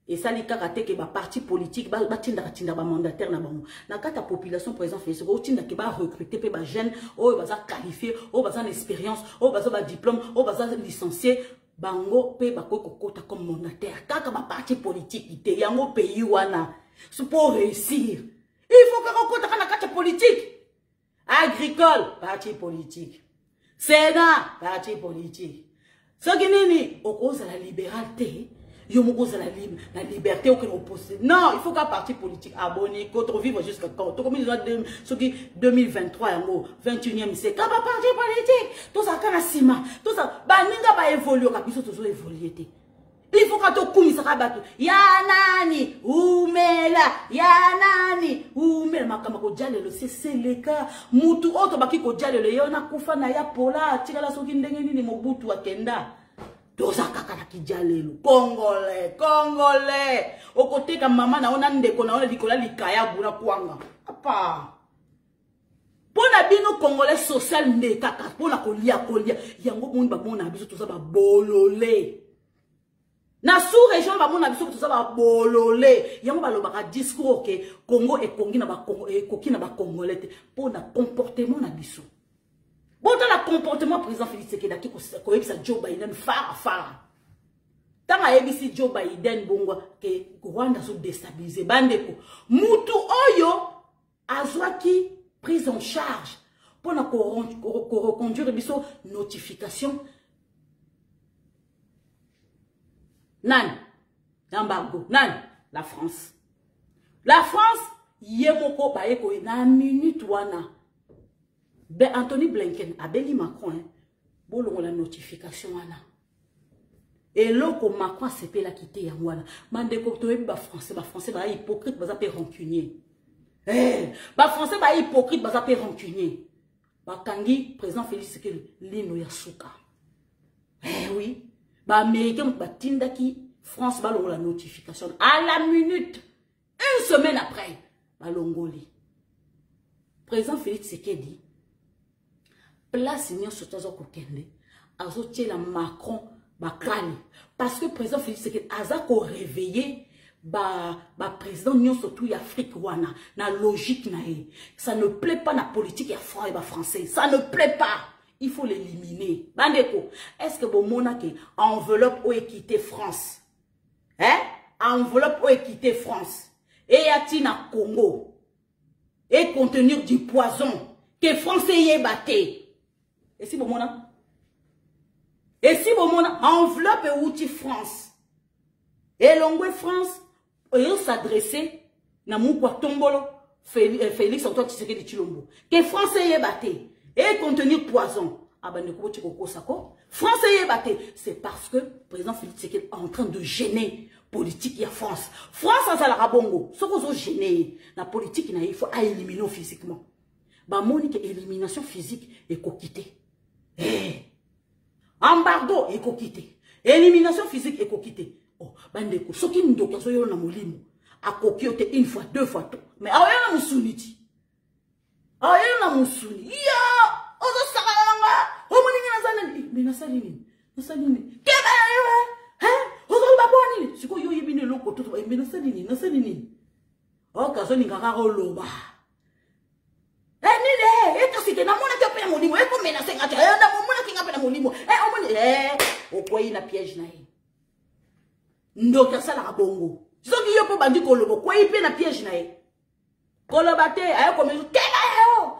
et ça les karaté que ba parti politique ba tinda ba mandataire na bango na kata population président Félix o tinda ke ba recruter pe ba jeune o ba za qualifier o ba za expérience o ba za ba diplôme o ba za licencié bango pe ba ko kota comme mandataire kaka ba parti politique ite yango pays wana c'est pour réussir il faut que kota na kata politique agricole parti politique Sénat parti politique so kinini o cause la libéralité la liberté aucune opposé. Non, il faut qu'un parti politique abonné, contre vivre jusqu'à quand. Tout comme ils ont ce qui 2023 21e siècle. Quand un parti politique, tout ça quand sima, tout ça, bah ninga ba évoluer, kabiso toujours évoluer. Il faut que tu coumisses à battre. Ya nani, umela, ya nani, umela makamako jale le c'est le cas. Mutu auto baki ko jale le yona kufa na ya pola, tika la soki ndenge ni mobutu akenda. Toza kaka na kijalelo. Congolais, Congolais. Au côté ka maman na ona ndeko na ona likola likaya buna kwanga. Apa. Pona bino Congolais social nde kaka. Pona kolia. Yango moni ba mona biso toza ba bololé. Na sous-région ba mona biso toza ba bololé. Yango ba lobaka discours ke Congo et Kongi na ba Congo et koki na ba Congolais te. Pona comportement na biso. Bon, dans le comportement président Félix Tshisekedi qui a Joe Biden fara. Tant à ABC Joe Biden bongo que Rwanda sont déstabilisé bandeko. Mutu oyo azwaki prise en charge pour na reconduire biso notification. Nan embargo nan la France. La France yemoko baeko na minute wana. Ben Anthony Blinken a béni Macron, hein. Bon, on a la notification, là. Et là, comme Macron s'est fait la quitter, hein, voilà. Mande côté, bah français, bah hypocrite, bah ça peut rancunier. Eh, bah français, bah hypocrite, bah ça peut rancunier. Bah Kangi, président Félix Tshisekedi, Lino Yasuka. Eh oui. Bah américain, bah Tindaki, France, bah on la notification. À la minute, une semaine après, bah l'Ongoli. Président Félix Tshisekedi. Place n'y a surtout kokende azotie la Macron bakali parce que président Félix Tshisekedi azako réveillé ba président n'y surtout Afrique wana na logique na e ça ne plaît pas la politique ya français ça ne plaît pas il faut l'éliminer bandeko est-ce que bon monake enveloppe ou équité France hein enveloppe ou équité France et yati na Congo et contenir du poison que français y est batté. Et si bon mona? Et si bon mona? Enveloppe et outil France. Et l'ongwe France, ils s'adressaient na moukwa tombolo Félix Antoine Tshisekedi Tshilombo. Que français y est batté. Et contenir poison. Ah ben ne kobo tiko sako. Français y est batté. C'est parce que le président Félix Tshisekedi est en train de gêner politique y a France. France a la rabongo. Ce qu'on a gêné. La politique il faut éliminer physiquement. Bah monique élimination physique et coquité. Eh. Embargo et coquité. Élimination physique et coquité. Oh, bandeko, ce qui nous doit faire na molimo. A coquiote une fois, deux fois tout. Mais aoya na musuniti. Aoya na musuni. Ya! Ozo sakalanga. O moninga nazana. Mais nasalini. Nasalini. Keba yo. Hein? Ozo baboni. Siko yo yebine loko tout. Mais nasalini, nasalini. Oh, kazo ni ngaka loba. Na piège na ye. Ndoka sala bongo. Soki yo po bandi kolobo, kwa ipe na piège na ye. Kolobate, ayo komezo tela yo.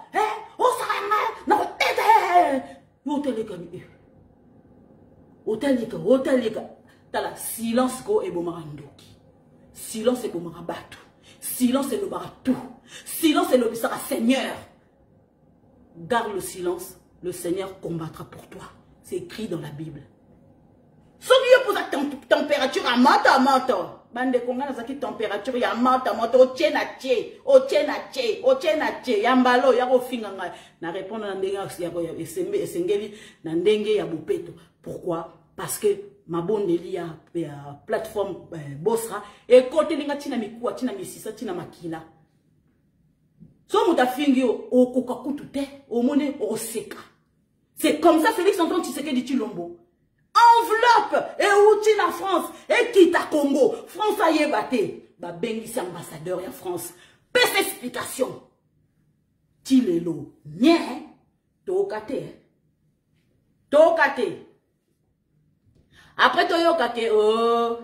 O sanga na tete. Yo teleka ni. Otelika. Tala silence ko ebomara ndoki. Silence ebomara batu. Silence ebomara tout. Silence ebomara Seigneur. Garde le silence, le Seigneur combattra pour toi. C'est écrit dans la Bible. Si vous pose la température à moto. Bande konga na zaki température ya moto. O tienache. Yambalo ya finga nga. Na répondre na ndenge ya esengeli na ndenge ya bopeto. Pourquoi? Parce que ma bonne ya plateforme Bosra et côté linga tina mikuwa tina misisa tina makila. So mutafingi o kokakutu te o mone o seka. C'est comme ça Félix Antoine Tshisekedi Tshilombo. Enveloppe et outil la France et quitte à Congo. France a y batté. Ba bengisi ambassadeur ya France. Peste explication. Tilelo. Nye. Tokate. Après toyokate oh.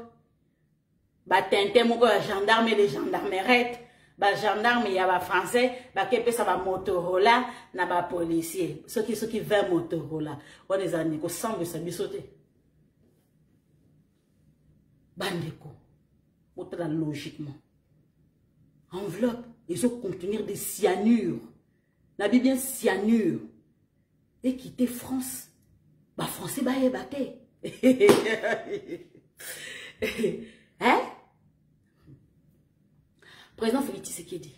Ba tente moko ya gendarme et les gendarmerettes. Ba gendarme ya ba français ba kepe sa ba Motorola na ba policier ceux qui veulent Motorola on les a niko semble ça bisoté bandeko autre logiquement enveloppe ils ont contenir des cyanures na bien cyanure et quitter France ba français ba yebaté hein. Président Félix Tshisekedi,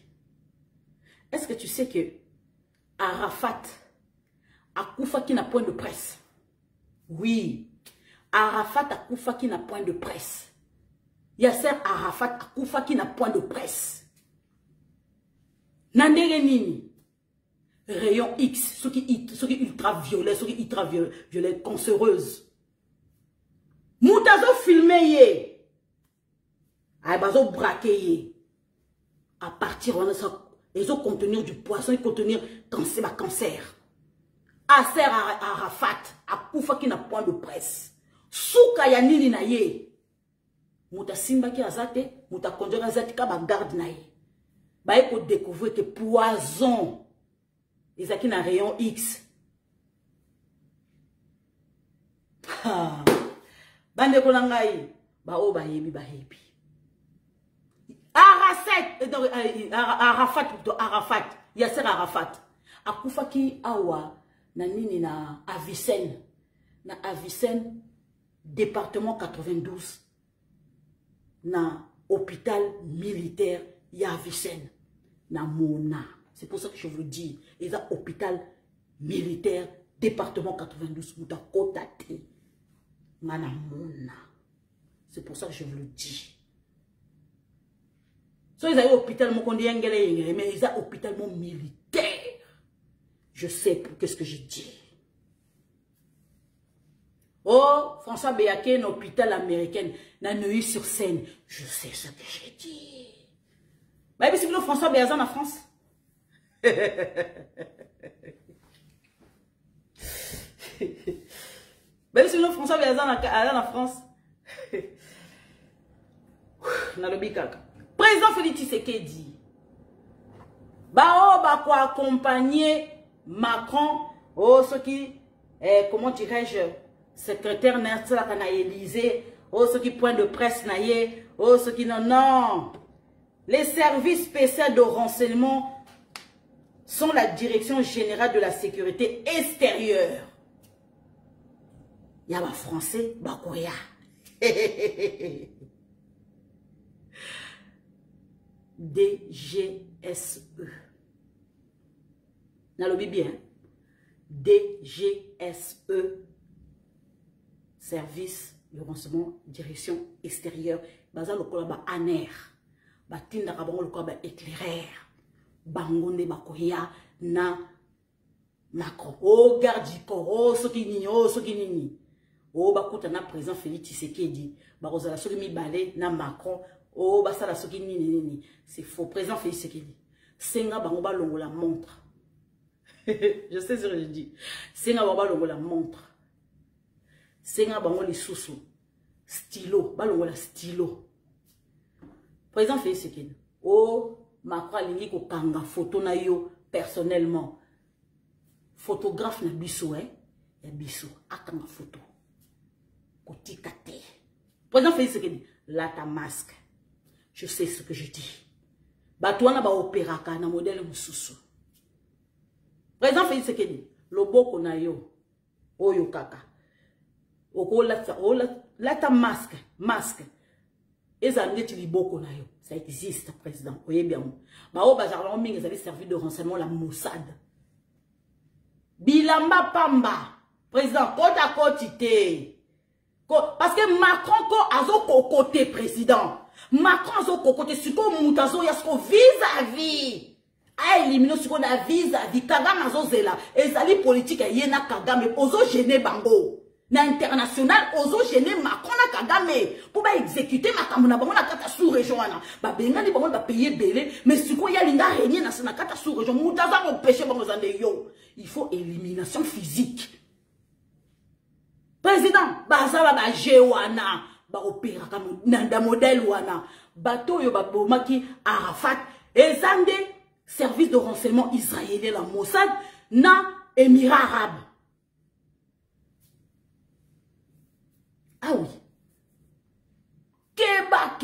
est-ce que tu sais que Arafat a Koufa qui n'a point de presse? Oui. Arafat akufa qui n'a point de presse. Yasser Arafat akufa qui n'a point de presse. Nandere nini. Rayon X, ceux qui ultraviolets, ceux qui ultraviolets, cancéreuses. Moutazo filmé yé. Aïbazo braqué yé. À partir de ça, ils ont contenir du poisson, ils contenir cancer. Asser Arafat, akufa qui n'a point de presse. Souka ya nini na ye. Mouta simba ki azate, mouta konjora azate ka ba garde na ye. Ba e ko découvrir que poison. Ils qui na rayon X. Bande ko nangai, ba o ba yebi ba yebi. Arafat plutôt Arafat, Yasser Arafat. Akufa ki awa na nini na Avicenne. Na Avicenne département 92 na hôpital militaire ya Avicenne na Mona. C'est pour ça que je vous dis, ils ont hôpital militaire département 92 muta kotate na Mona. C'est pour ça que je vous le dis. So ils ont hôpital mon kondi ngele mais ils ont hôpital mon militaire. Je sais qu'est-ce que je dis. Oh, François Béaké, un hôpital américain, na Neuilly-sur-Seine. Je sais ce que j'ai dit. Bah, c'est le François Béazan en France. Bah, c'est le François Béazan en France. Président Félix Tshisekedi. Bah, oh, bah, quoi, accompagner Macron, oh, ce qui, comment dirais-je, secrétaire Nertla à Élysée, oh, ceux qui point de presse naïe, oh, ceux qui non. Les services spéciaux de renseignement sont la direction générale de la sécurité extérieure. Il y a un français, Bakoya. DGSE. N'allez bien. DGSE. Service de renseignement, direction extérieure. Bazar le kolaba aner. Batinda kabongo le kolaba éclaireur. Bangonde bakoya na Macron. Oh garde corps. Oh soki nini. Oh soki nini. Oh bakuta na président Félix Tshisekedi. Barozala soki mi balé na Macron. Oh basala soki nini nini. C'est faux. Président Félix Tshisekedi. Senga bango ba longo la montre. Je sais ce que je dis. Senga bango ba longo la montre. Senga bango li susu stylo balongo la stylo président Félix Tshisekedi oh Macron alingi ko kanga photo na yo personnellement photographe na biso ya biso akanga photo kotika te président Félix Tshisekedi la ta masque je sais ce que je dis bato wana ba opéraka na modèle mususu président Félix Tshisekedi loboko na yo oyo kaka oko lata masque ezangeti liboko na yo ça existe président oye bien ba o bazarla mingi ezali service de renseignement la Mossad bilamba pamba président kota kotité parce que Macron ko azo kokoté président Macron azo kokoté siko mutazo yasko vis-à-vis a éliminé siko na vis-à-vis Kagame azo zela ezali politique yena Kagame ozo gêner bango na international ozo gêner Macron na Kagame pour ba exécuter makambo na bango na kata sous région wana ba benga ni bango ba payer belé mais siko ya linga régner na kata sous région mutaza ko pêcher bango zande yo il faut élimination physique président bazala ba jewana ba opéra comme nanda modèle wana bateau yo ba bomaki Arafat ezande service de renseignement israélien la Mossad na Émirats arabes. Ah oui. Keba.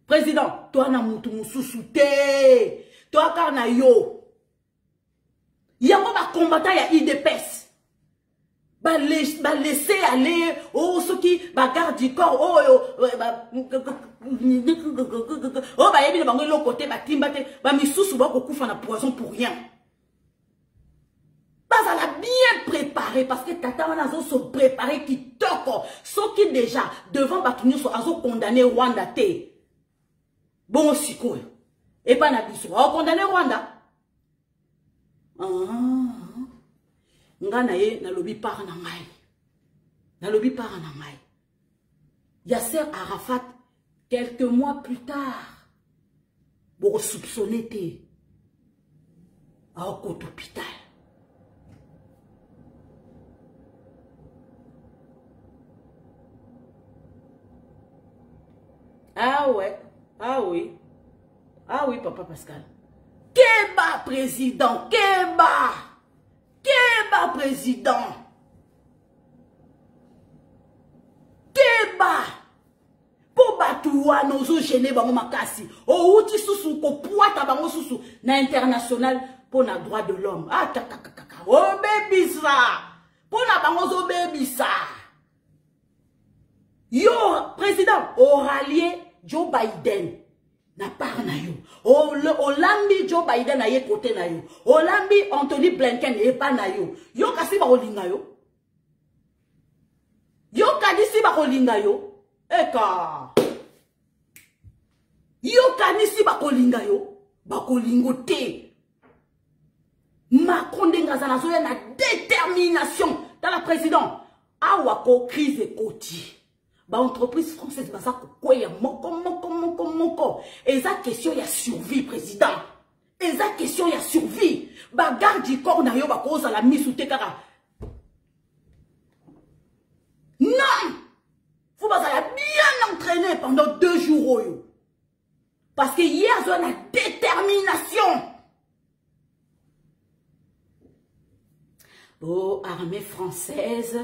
Président, toi na mutu mususu te. Toi karna yo. Yango ba combattant ya IDPS. Ba laisser aller oh ceux qui ba garde du corps oh ba yebi le bango l'autre côté ba timbate ba misusu ba kokufa na poison pour rien. Pas à la bien préparé parce que tata on a se préparé qui toko. Ce qui déjà devant Batunyo so azo condamné Rwanda te. Bon siko. Et pas na biso. A condamné Rwanda. Nga na ye na lobi par na ngai. Na lobi par na ngai. Yasser Arafat quelques mois plus tard. Bon soupçonné te. À un côté hôpital. Ah ouais, ah oui, Papa Pascal. Keba président, Keba président, Keba. Pour batouwa nozo gêner bango makasi. O uti susu ko puata bango susu na international pour na droit de l'homme. Ah kakakaka. Oh baby ça. Pour na bango zo baby ça. Yo, président, au rallier Joe Biden, n'a pas na yo. Au lambi Joe Biden na ye côté na yo. Au lambi Anthony Blinken et pas na yo. Yo kasi ba olinga yo. Yo kadisi ba olinga yo. Eka. Yo kanisi ba olinga yo. Ba olingo te. Macron dengaza zo na détermination dans la président. Awako crise écoti. Ba entreprise française baza ko ya moko et ça question ya survie président et ça question ya survie ba garde du corps na yo ba koza la mise ou te kaka non faut pas ça bien entraîné pendant 2 jours yo parce que hier on a détermination. Oh armée française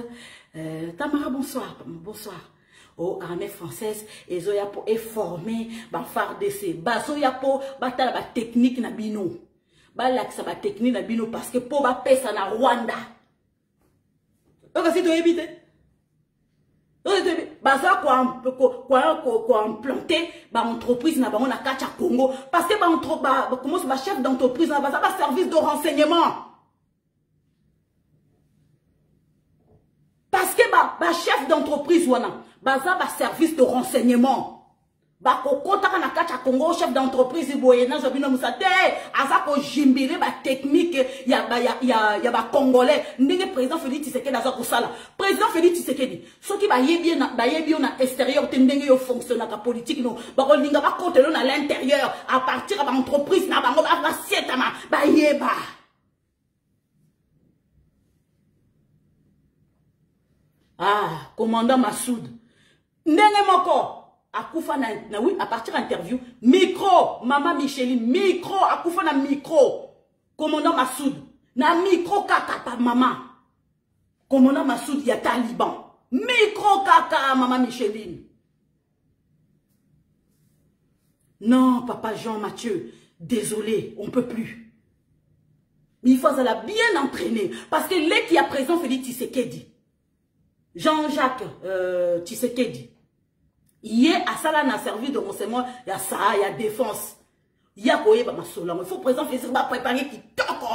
Tamara bonsoir. Oh, armée française, et zo ya po formé, ba FARDC, ba zo ya po batala ba technique na bino, ba laksa ba technique na bino parce que po ba pesa na Rwanda. Donc si tu évites, ba zo quoi implanter ba entreprise na ba on a kacha Congo parce que ba commence ba chef d'entreprise na ba service de renseignement. Parce que ba chef d'entreprise wana baza ba service de renseignement ba kokota na kacha Congo chef d'entreprise boyena zobino musate aza ko jimbire ba technique ya ba congolais ndenge président Félix Tshisekedi aza ko sala président Félix Tshisekedi soki ba yebi na extérieur te ndenge yo fonctionne ka politique no ba ko linga ba kotelo na l'intérieur à partir ba entreprise na bango ba sietama ba yeba. Ah, commandant Massoud. Ndenge moko akufa na oui à partir d'interview micro maman Micheline micro akufa na micro commandant Massoud na micro kaka pa maman commandant Massoud ya Taliban micro kaka maman Micheline. Non papa Jean-Mathieu désolé on peut plus. Mais il faut ça la bien entraîner parce que les qui a présent Félix Tshisekedi Jean-Jacques Tshisekedi il a ça là na service de renseignement il y a ça il y a défense il y a quoi pas masolo il faut présent faire préparer qui toko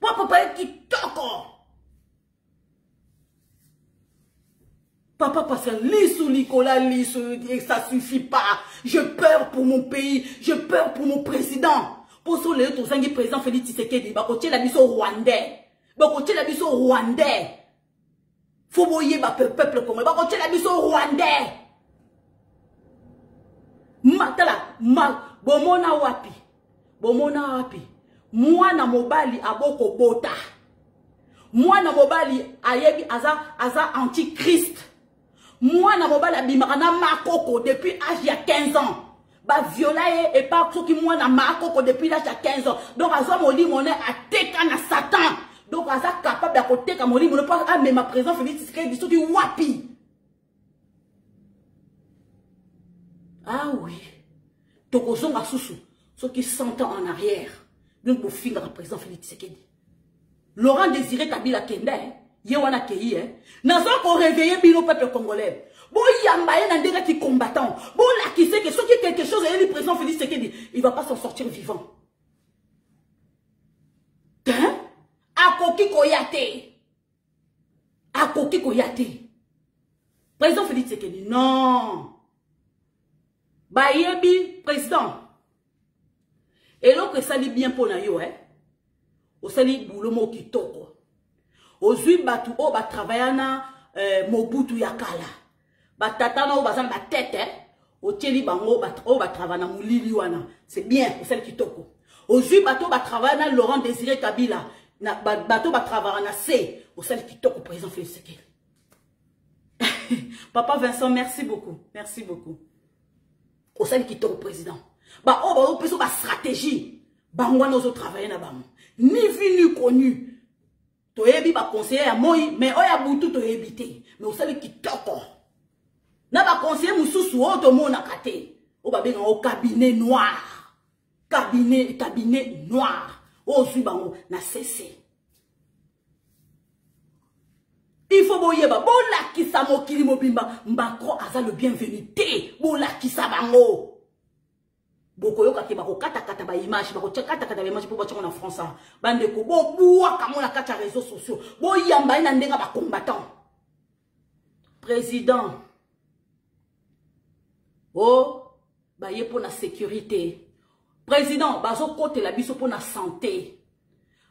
pas préparer qui toko papa parce que l'issou Nicolas l'issou ça suffit pas je peur pour mon pays je peur pour mon président pour ça les autres sangi président Félix Tshisekedi ba côté la biso rwandais ba côté la biso rwandais. Faut voyer ba peuple congolais. Ba côté la biso rwandais. Matala bomona wapi. Bomona wapi. Mwana mobali aboko bota. Mwana mobali ayebi aza antichrist. Mwana mobali abimarana makoko depuis âge ya 15 ans. Ba viola et pas ceux qui mwana makoko depuis l'âge ya 15 ans. Donc azo moli moné ateka na Satan. Donc, on est capable de côté comme on dit, on pas mais ma présence Félix Tshisekedi qui wapi. Ah oui. Tokozonga susu, ceux qui 100 ans en arrière. Donc pour finir la présence Félix Tshisekedi. Laurent Désiré Kabila Kenda, yewana kei n'a pas réveillé bino peuple congolais. Bon yambaye na ndenge qui combattant. Bon là qui sait que ceux qui quelque chose et le président Félix Tshisekedi, il va pas s'en sortir vivant. Hein? akoki koyate. Akoki koyate. Président Félix Tshisekedi, non. Bayebi, président. Et donc, ça dit bien pour nayo, hein. Au sali boulomo kitoko. Au zui batu o ba travaillana Mobutu yakala. Ba tatana o bazan ba tête, hein. Au tieli bango ba travaillana moulili wana. C'est bien, au sali kitoko. Au zui bato ba travaillana Laurent Désiré Kabila. Na bato ba travaillana C. Au sali kitoko, président Félix Tshisekedi. Papa Vincent, merci beaucoup. Merci beaucoup. Au sein qui au président. Bah, oh, bah, bah, stratégie. Bah, on va travailler là bas. Ni vu, ni connu. Tu es bien conseiller à moi, mais oh, y a beaucoup de éviter. Mais au sein qui toque. N'a pas conseiller moussou sous autre monde à kate. Oh, bah, bien, au cabinet noir. Cabinet noir. Oh, suis bah, on a cessé. Il faut boyer ba bola ki sa mo kili mo bimba mbako aza le bienvenu te bola ki sa bango boko yoka ke bako kata ba image bako kata ba image pour battre en France bande ko bo buwa kamo na kata réseaux sociaux bo yamba ina ndenga ba combattant président oh ba ye pour la sécurité président bazo côté la biso pour la santé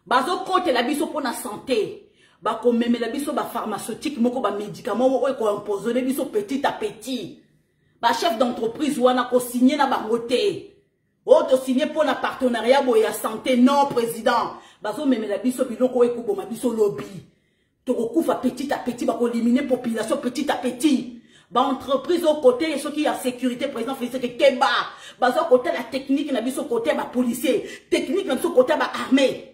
bazo côté la biso pour la santé. Ba ko memela biso ba pharmaceutique moko ba médicament o ko empoisonner biso petit à petit ba chef d'entreprise wana ko signer na bango te o to signer pour na partenariat boya santé non président ba so memela biso biloko e ko boma biso lobby to ko kufa petit à petit ba ko éliminer population petit à petit ba entreprise au côté ceux qui a sécurité président Félix que keba ba so côté la technique na biso côté ba policier technique na biso côté ba armée.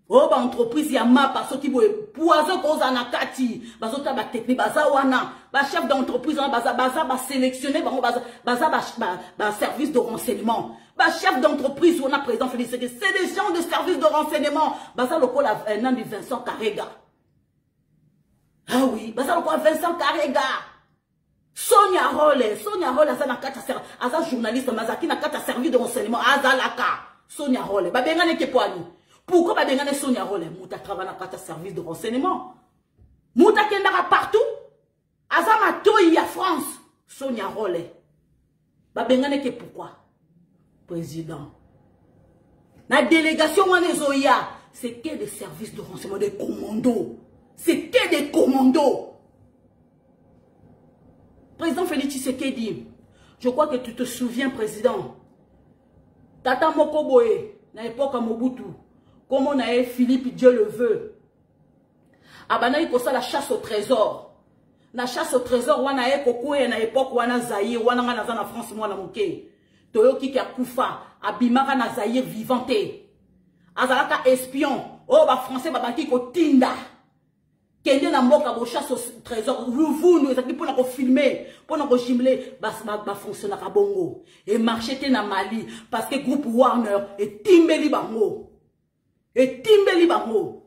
Oh, ba entreprise ya ma parce que boye poison cause anakati bazo ta ba technique baza wana ba chef d'entreprise baza ba sélectionner ba service de renseignement ba chef d'entreprise on a président Félix c'est des gens de service de renseignement baza loko la nom de Vincent Karega. Ah oui, baza loko Vincent Karega. Sonia Rolle aza na kata aza journaliste mazaki na kata service de renseignement aza laka Sonia Rolle ba bengane ke poani. Pourquoi ba bengane Sonia Rolle Mouta travaille dans le service de renseignement. Mouta kendara partout. Azama toyi à France. Sonia Rolle. Ba bengane ke pourquoi? Président. La délégation Wanezoya, c'est que des services de renseignement, des commandos. C'est que des commandos. Président Félix Tshisekedi, je crois que tu te souviens, président. Tata Mokoboe, à l'époque à Mobutu. Comme on a Philippe, Dieu le veut. Abana y ça la chasse au trésor. La chasse au trésor, on a Kokoué, à l'époque, on a Zahir, on a na France, on a Mouké. Toyoki qui a Koufa, Abimara na Zahir vivanté. Azalaka espion, oh, ba français, ba banki ko tinda. Kende na mboka bo chasse au trésor, vous nous êtes pour nous filmer, pour nous gimler, ba fonctionnaire à Bongo. Et marcher na Mali, parce que groupe Warner et Timbeli Bango. Et Timbeli Bango.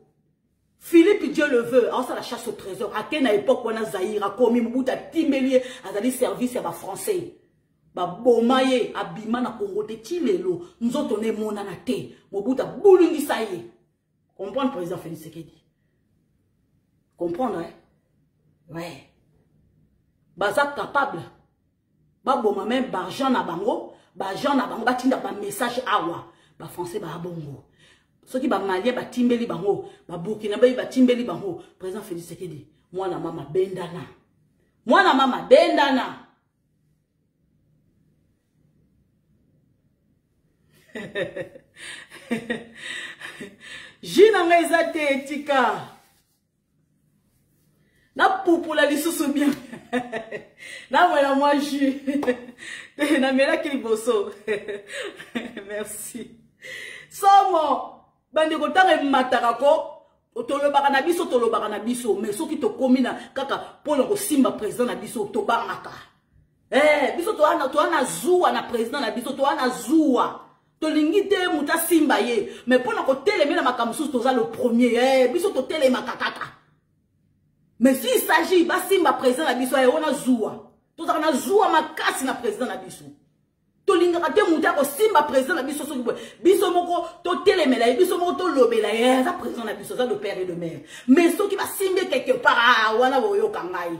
Philippe, Dieu le veut. Alors, ça la chasse au trésor. À quelle époque, on a Zahir, a commis Mouta Timbeli, a dit service à français. Ba bomaye, abima na Congo, te tilelo. Nous autres, on est monanate. Mobuta boulungi saye. Comprendre, président Félix Tshisekedi? Comprendre, hein? Ouais. Baza capable. Ba boma même, ba Jean na bango, ba tinda ba message awa. Ba français, ba bongo. Ceux qui ba malien ba timbeli bango, ba burkina ba timbeli bango, président Félix Tshisekedi, moi na mama bendana. Moi na mama bendana. Jina ngezate etika. Na poupula lisusu bien. Na moi jus. Na mela kiliboso. Merci. Somo bande ko tanga mataka ko tolobaka na biso mais soki to komina kaka polo ko simba président na biso to bangaka biso to ana zuwa na président na biso to ana zuwa to lingite muta simba ye mais pona ko teleme na makamsu to za le premier biso to telema kakaka mais si il s'agit ba simba président na biso ona zuwa to za na zuwa makasi na président na biso Tolingaka te muta ko simba président na biso soki boy. Biso moko to telemela, biso moko to lobela, ça président na biso ça le père et le mère. Mais ceux qui va simber quelque part, wana boyo kangai.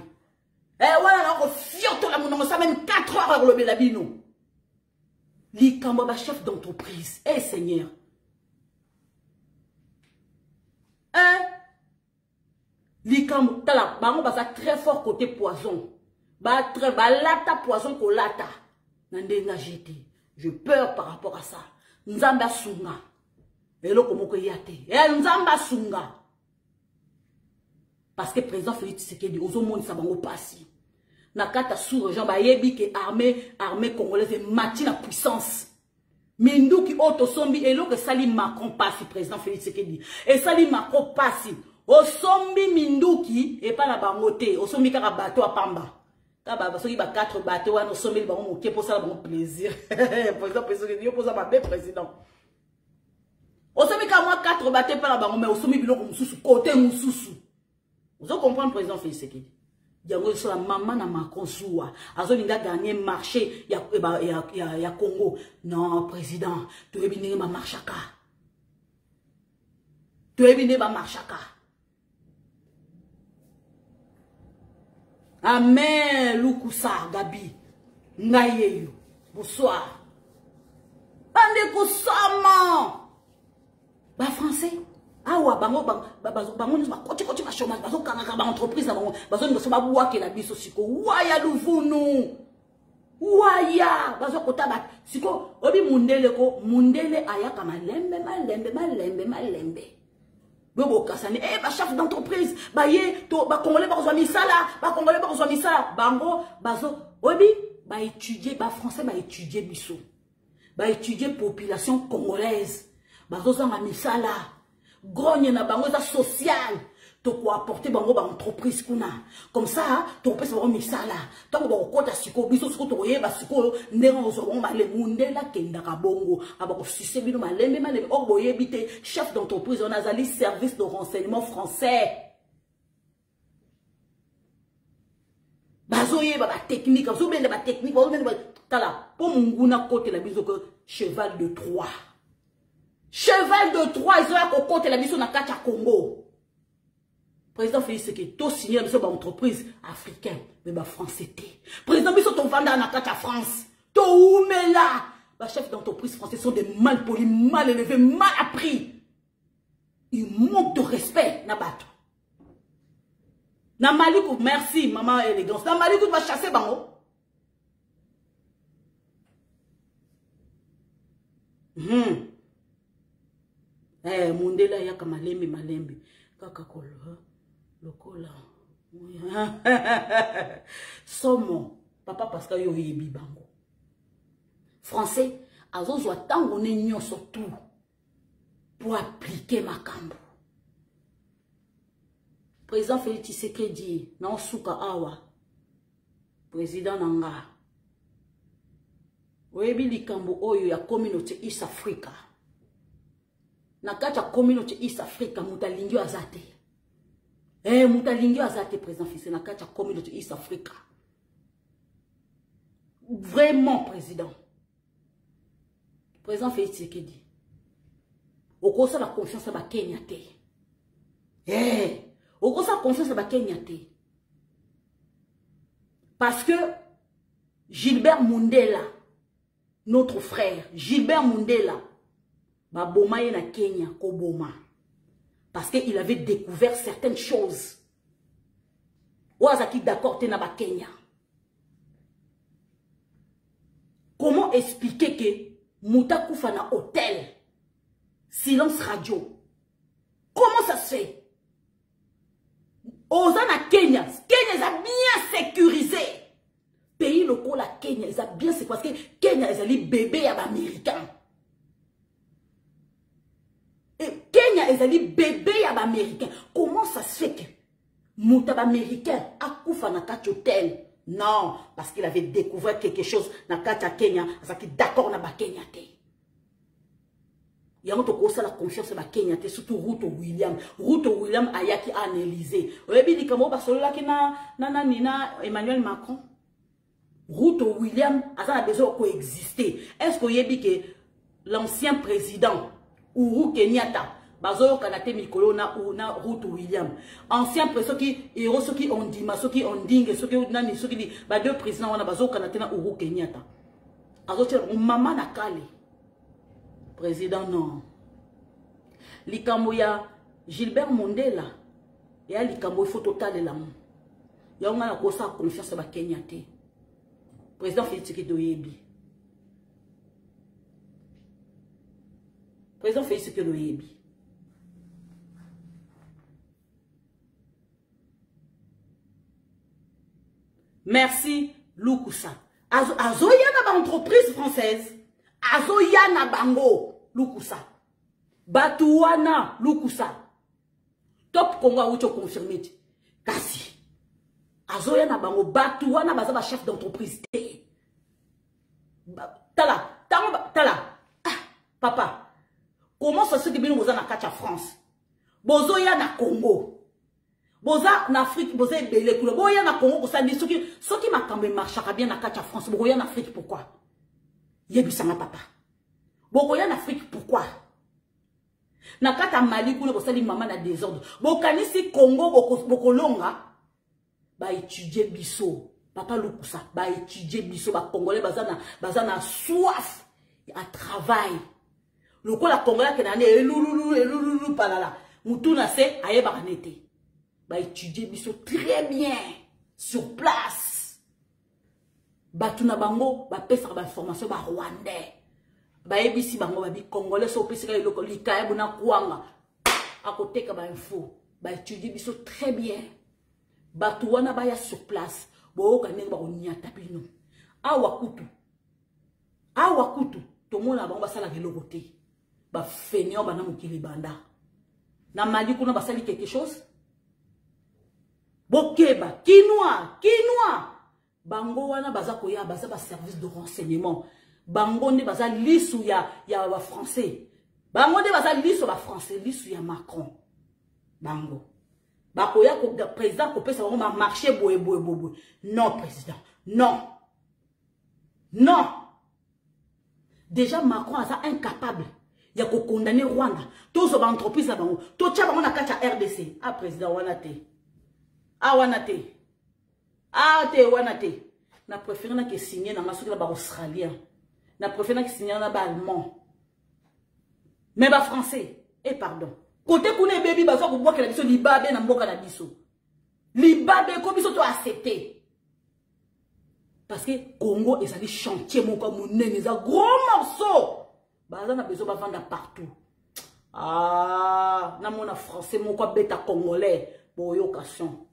Wana na ko fioto la monongo ça même 4 heures lobela bino. Likambo ba chef d'entreprise. Seigneur. Likambo tala bango ba ça très fort côté poison. Ba lata poison ko lata. Nandenga jeté. Je peur par rapport à ça. Nzamba sunga. Eloko moko yate. Nzamba sunga. Parce que président Félix Tshisekedi ozo monde sa bango passi. Nakata sous Jean Bayebi que armée congolaise est mati la puissance. Minduki auto sombi eloko sali Macron passi président Félix Tshisekedi. Et sali Macron passi. O sombi Minduki et pas la bangote. O sombi kaka bateau à Pamba. Kaba soki ba 4 bateaux wana sombi bango moké pour ça bon plaisir. Président président pour ça ba président. O sombi ka moi 4 bateaux pas la bango mais o sombi biloko mususu côté mususu. Vous comprenez président Félix Tshisekedi. Diango sur la maman na Macron soua. Azo linga gagner marché ya Congo. Non président, tu es bien ma marchaka. Tu es bien ma marchaka. Amen, Lukusa, Gabi. Ngayeyo. Bonsoir. Bande Kosama. Ba français. Awa bango nous ma côté ma chômage bazo kanga ba entreprise na bango bazo ni ba bua ke la biso siko waya luvunu waya bazo kota ba siko obi mundele ayaka malembe bobo kasane ba chef d'entreprise ba ye to ba congolais ba kozwa misala bango bazo obi ba étudier ba français ba étudier biso ba étudier population congolaise bazo zanga misala grogne na bango za social to ko apporter bango ba entreprise kuna comme ça to pesa bango misala to ko kota siko biso siko to yeba siko ndengo zo bango male mundela kenda ka bongo aba ko sise bino malembe o boyebite chef d'entreprise on azali service de renseignement français bazo yeba ba technique bazo bende ba technique bazo bende ba tala po munguna côté la biso que cheval de Troie. Cheval de Troie, ils ont côté la mission dans Kacha Congo. Président Félix Tshisekedi, tout signé dans une entreprise africaine, mais bah français. Président Bissot, ton vendeur dans Kacha France, tout où mais là, bah chefs d'entreprise français sont des mal polis, mal élevés, mal appris. Ils manquent de respect, Nabato. Namalikou, merci, maman élégance. Namalikou va chasser bango. Mundela yaka malembe kaka lokola somo papa parce que yo yebi bango français azozwa tango ne nyoso tout pour appliquer makambo président Félix Tshisekedi na suka awa président nanga oyebi likambo oyo ya communauté East Africa. Nakacha communauté East Africa mutalingio azate. Mutalingio azate président Fils nakacha communauté East Africa. Vraiment président. Président Félix Tshisekedi. Okosa la confiance à ba Kenya te. Okosa la confiance à ba Kenya te. Parce que Gilbert Mundela, notre frère, Gilbert Mundela, ba boma na Kenya ko boma parce qu'il avait découvert certaines choses. Ouazaki d'accord te na ba Kenya. Comment expliquer que Moutakufa na hôtel silence radio? Comment ça se fait? Ozana Kenya, Kenya a bien sécurisé. Pays local la Kenya, ils a bien sécurisé parce que Kenya est un bébé à l'américain. Kenya est un bébé à l'américain. Comment ça se fait que Moutab américain a couffé dans un hôtel? Non, parce qu'il avait découvert quelque chose dans le Kenya. Parce qu'il est d'accord dans le Kenya. Il y a la confiance dans le Kenya, surtout Ruto William. Ruto William a yaki analysé. Vous avez dit que Emmanuel Macron. Ruto William a besoin de coexister. Est-ce que vous que l'ancien président Uhuru Kenyatta bazo kanate mikolo na Ruto William ancien président qui héros ceux qui ont dit ceux qui ont dingue ceux qui nani ceux qui dit ba deux présidents wana bazo kanate na Uhuru Kenyatta azo tira maman na kale président non likambo ya Gilbert Mondela ya likambo faut total la mon ya nga na kosa confiance ba Kenyatta président Félix Tshisekedi président Félix Tshisekedi merci Lukusa. Azoya na ba entreprise française. Azoya na bango Lukusa. Batuana Lukusa. Top Congo a confirmé. Kasi. Azoya na bango Batuana baza ba chef d'entreprise. Tala. Ah, papa. Comment ça se dit bien boza na kacha France? Bozoya na Congo. Boza en Afrique, boza belé couleur. Boya na Congo, ça dit ceux qui m'a quand même marché bien na kacha France. Boya en Afrique pourquoi? Yebisanga papa. Boya en Afrique pourquoi? Na kata Mali couleur boza li maman na désordre. Bokanisi Congo bokolonga ba étudier biso. Papa Lukusa ba étudier biso ba congolais baza na soif à travail. Le quoi la congolais qui n'a elululu palala. Mutuna se aye baranete. Ba étudier biso très bien sur place. Batuna bango ba pesa ba formation ba rwandais. Ba ebisi bango ba bi congolais so pesa ka loko likaye bona kuanga. À côté ka ba info. Ba étudier biso très bien. Batuana ba ya sur place. Bo ka nenga ba onyata bino. Awa kutu. Tomona bango ba sala keloko te. Ba feignant ba na mukili banda. Na Mali kuna ba sali quelque chose? Bokeba, Kinois. Bango wana baza koya baza ba service de renseignement. Bango ne baza lisu ya ba français. Bango ne baza lisu ba français, lisu ya Macron. Bango. Bakoya ko président ko pesa ba marché boye. Non président. Non. Déjà Macron a incapable. Il y a qu'on condamner Rwanda. Tous les entreprises là bango. Tout ça bango na kacha RDC. Ah président wanate. Wanate. Na préféré na que signer na masoki la ba australien. Na préféré na que signer na ba allemand. Mais ba français. Pardon. Côté kune baby bazo ko boka la biso libabe na mboka na biso. Libabe ko biso to accepter. Parce que Congo ezali chantier moko monene za gros morceau. Baza na besoin ba vendre partout. Na mona français moko beta congolais pour occasion.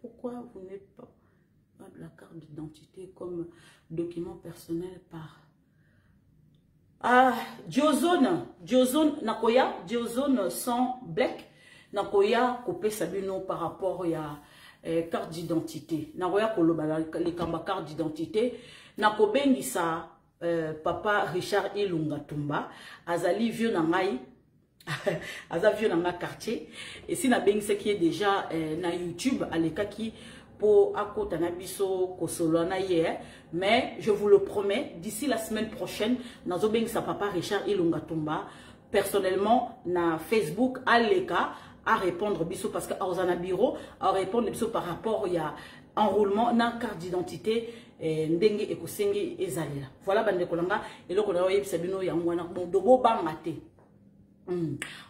Pourquoi vous n'êtes pas de la carte d'identité comme document personnel par Diozone nakoya Diozone sans black nakoya coupé sabino par rapport à carte d'identité nakoya koloba les kamba carte d'identité nakobengisa papa Richard Ilunga Tumba azali vieux nangai aza dans ma quartier et si na bengise qui est déjà na YouTube aleka qui pour akota na biso kosolo na hier mais je vous le promets d'ici la semaine prochaine nazo bengisa papa Richard Ilunga Tumba personnellement na Facebook aleka à répondre biso parce que ozana bureau à répondre biso par rapport ya enroulement na carte d'identité ndenge ekosengi ezalila voilà bande kolanga eloko na yebisa bino yango na dobo bangate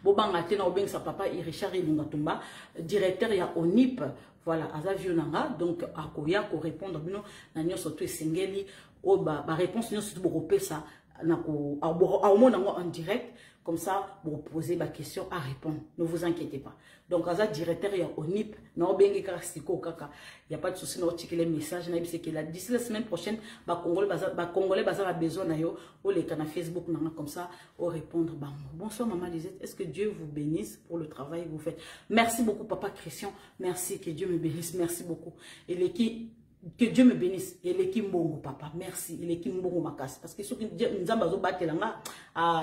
Bobangate na obengisa papa Richard Ilunga Tumba directeur ya ONIP voilà aza vionanga donc akoya ko répondre bino na nyoso to esengeli o ba réponse nyoso to bopesa na ko en direct comme ça vous posez ma question à répondre ne vous inquiétez pas donc aza directeur ya ONIP na obengi karasiko kaka il y a pas de souci na otikele les messages na bise que la d'ici la semaine prochaine ba congolais baza besoin na yo o le kana Facebook na comme ça au répondre ba bonsoir maman Lisette, est-ce que Dieu vous bénisse pour le travail que vous faites? Merci beaucoup papa Christian, merci, que Dieu me bénisse, merci beaucoup et l'équipe. Que Dieu me bénisse. Et l'équipe Mbongo, papa. Merci. Et l'équipe Mbongo Makas. Parce que ceux qui nous ont battu là,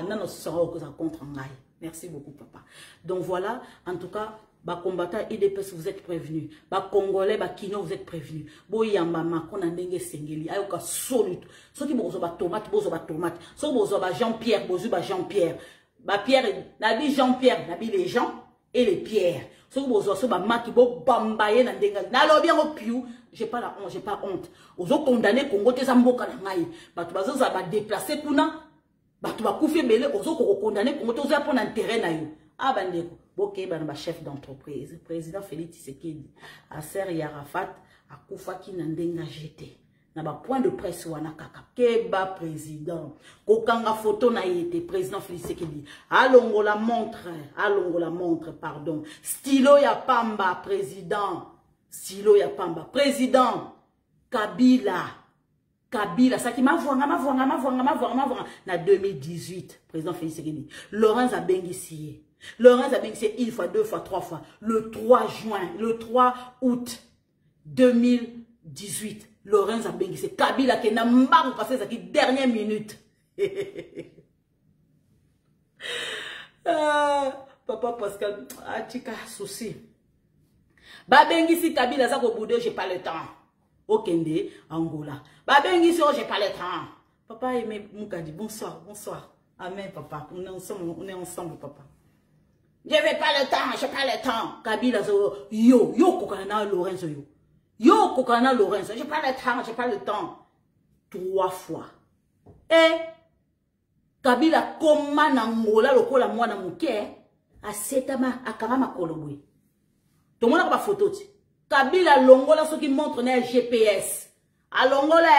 non, sera contre Ngai. Merci beaucoup, papa. Donc voilà, en tout cas, Ba combattant IDPS, vous êtes prévenus. Ba Congolais, ba Kino, vous êtes prévenus. Bo yamba makon ndenge sengeli. Ayoka solide. Ceux qui bozo ba tomate, bozo ba tomate. Ceux qui bozo ba Jean-Pierre, bozo ba Jean-Pierre. Ba Pierre, n'a dit Jean-Pierre, n'a dit les gens et les pierres. Ceux qui bozo ba maki bo bambaye na ndenga. Na lo bien au piou. J'ai pas la honte, j'ai pas honte. Ozo condamné Congo te zamboka na ngai. Ba tu bazo ba déplacer kuna. Ba tu ba koufi belé ozo ko condamné Congo te ozo pour intérêt na yo. Ah bandeko. Ok, ben chef d'entreprise, président Félix Tshisekedi, Asser Yarafat, Akoufa ki nandenga jeté. Na ba point de presse wana kaka. Keba président. Kokanga photo na yete président Félix Tshisekedi. Alongo la montre, pardon. Stylo ya pamba président. Stylo ya pamba président. Kabila, ça qui m'a na 2018, président Félix Tshisekedi. Laurent Abengissier. Laurent Abengissier une fois, deux fois, trois fois. Le 3 août 2018. Laurent Abengissier. Kabila qui n'a pas passé sa dernière minute. Papa Pascal, tika souci. Babengisi Kabila ça au bout de j'ai pas le temps. Okende Angola. Babengisi j'ai pas le temps. Papa aimé Moukadi, bonsoir. Amen papa. On est ensemble papa. Je n'ai pas le temps, j'ai pas le temps. Kabila yo kokana Lorenzo yo. Yo kokana Lorenzo, j'ai pas le temps. 3 fois. Et Kabila koma na Angola lokola mwana muke asetama akarama kolobwe. Tout le monde a pas photo. Kabila longola ce qui montre na GPS. A longola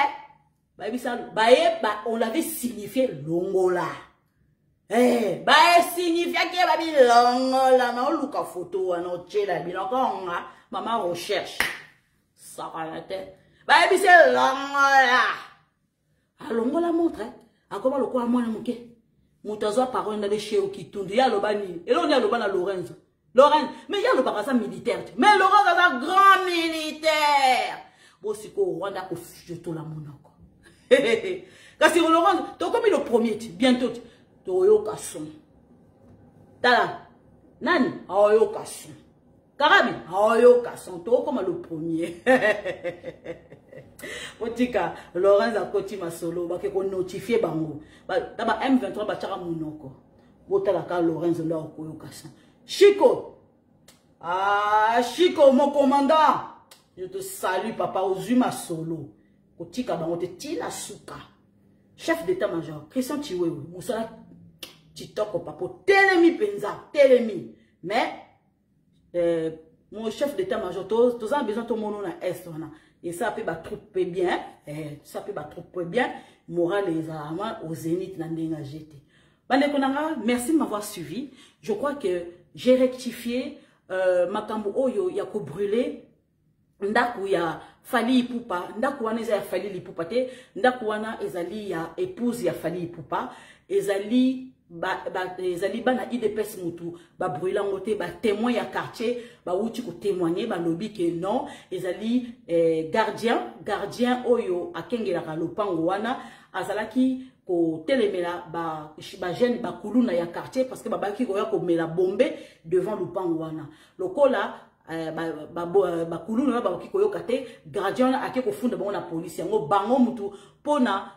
on l'avait signifié longola. Signifie que babi longola na oluka photo na chela biloko nga mama recherche. Ça va la tête. C'est longola. A longola montre akoma lokola mwana muke. Mutazo parole na de chez Okitundu ya lobani. Et là on y a lobana Lorenzo. Laurent, mais il y a le barasa militaire. Mais Laurent est un grand militaire. Bon, c'est quoi, Rwanda, qu'on fiche tout la monoko. Parce que Laurent, tu as comme le premier, bientôt, tu as eu kasson. Tala, Nani, a eu kasson. Karabi, a eu kasson. Tu as comme le premier. Otika, Laurent a côté ma solo, parce qu'on notifie bango. D'abord, M23, bachara monoko. Botala ka Laurent là au eu kasson. Chico, Chico, mon commandant, je te salue, papa, Ozuma Solo. Kotika bangote tila suka. Chef d'état-major, Christian Chiwewe, Moussala Titoko, papa, Telemi Penza, Telemi. Mais, mon chef d'état-major, tous en besoin de mon nom à Est, et ça peut battre bien, moral les armes au zénith n'en jeté. Merci de m'avoir suivi. Je crois que j'ai rectifié makambo oyo ya ko brûler ndaku ya Fally Ipupa, ndaku wana ya Fally Ipupa te, ndaku wana ezali ya épouse ya Fally Ipupa, ezali bana IDPS mutu ba brûler ngote ba témoin ya quartier ba uti ko témoigner ba lobi que non ezali gardien oyo akengela lopango wana azalaki ko telemela ba jeune ba kuluna ya quartier parce que babaki ko ya ko mela bombe devant lopango wana lokola ba kuluna ba ki ko yokate gardien ake ko funda bango na police yango bango mutu pona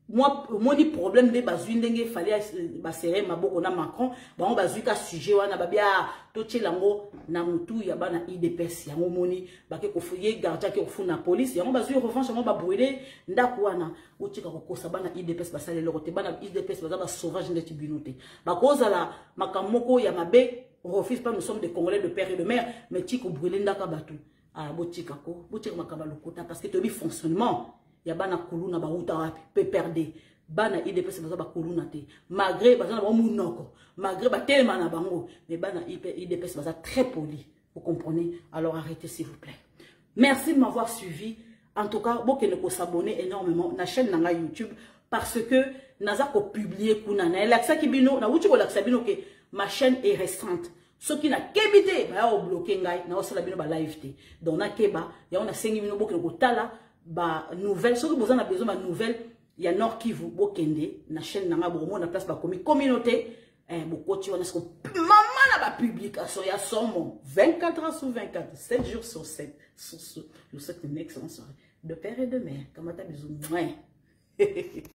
moi moni problème de bazui ndenge fallait ba serrer maboko na Macron bango bazui ka sujet wana babia tochelango na mutu ya bana IDPS yango moni bake ko fuye gardien ke ko funda police yango bazui revanche yango ba brûler ndaku wana utika ko kosa bana IDPS basale lokote bana IDPS ba sauvage ndeti binote ba kozala makamoko ya mabe. On refuse pas, nous sommes des Congolais de père et de mère, mais tiko brûler ndaka batu. Ah, botika ko, botika makaba lokota parce que tu as mis fonctionnement. Ya bana kuluna ba uta wapi, pe perdre. Bana IDPS ba kuluna te. Malgré bazana ba munoko, malgré ba tellement na bango, mais bana IDPS ba très poli. Vous comprenez? Alors arrêtez s'il vous plaît. Merci de m'avoir suivi. En tout cas, vous pouvez s'abonner énormément à la chaîne na YouTube parce que naza ko publier kuna na laksa kibino na uti ko laksa bino ke ma chaîne est restreinte. Ce qui n'a qu'ébité, bah on bloqué ngai, na osala bino ba live te. Donc na keba, ya on a 5 minutes bokeno ko tala ba nouvelle. Ce que vous en avez besoin de nouvelle, il y a Nord Kivu bokende na chaîne nanga bo mo na place ba communauté, bokoti wana sko maman la publication, il y a son mot. 24 heures sur 24, 7 jours sur 7. Je vous souhaite une excellente soirée. De père et de mère. Comment t'as besoin?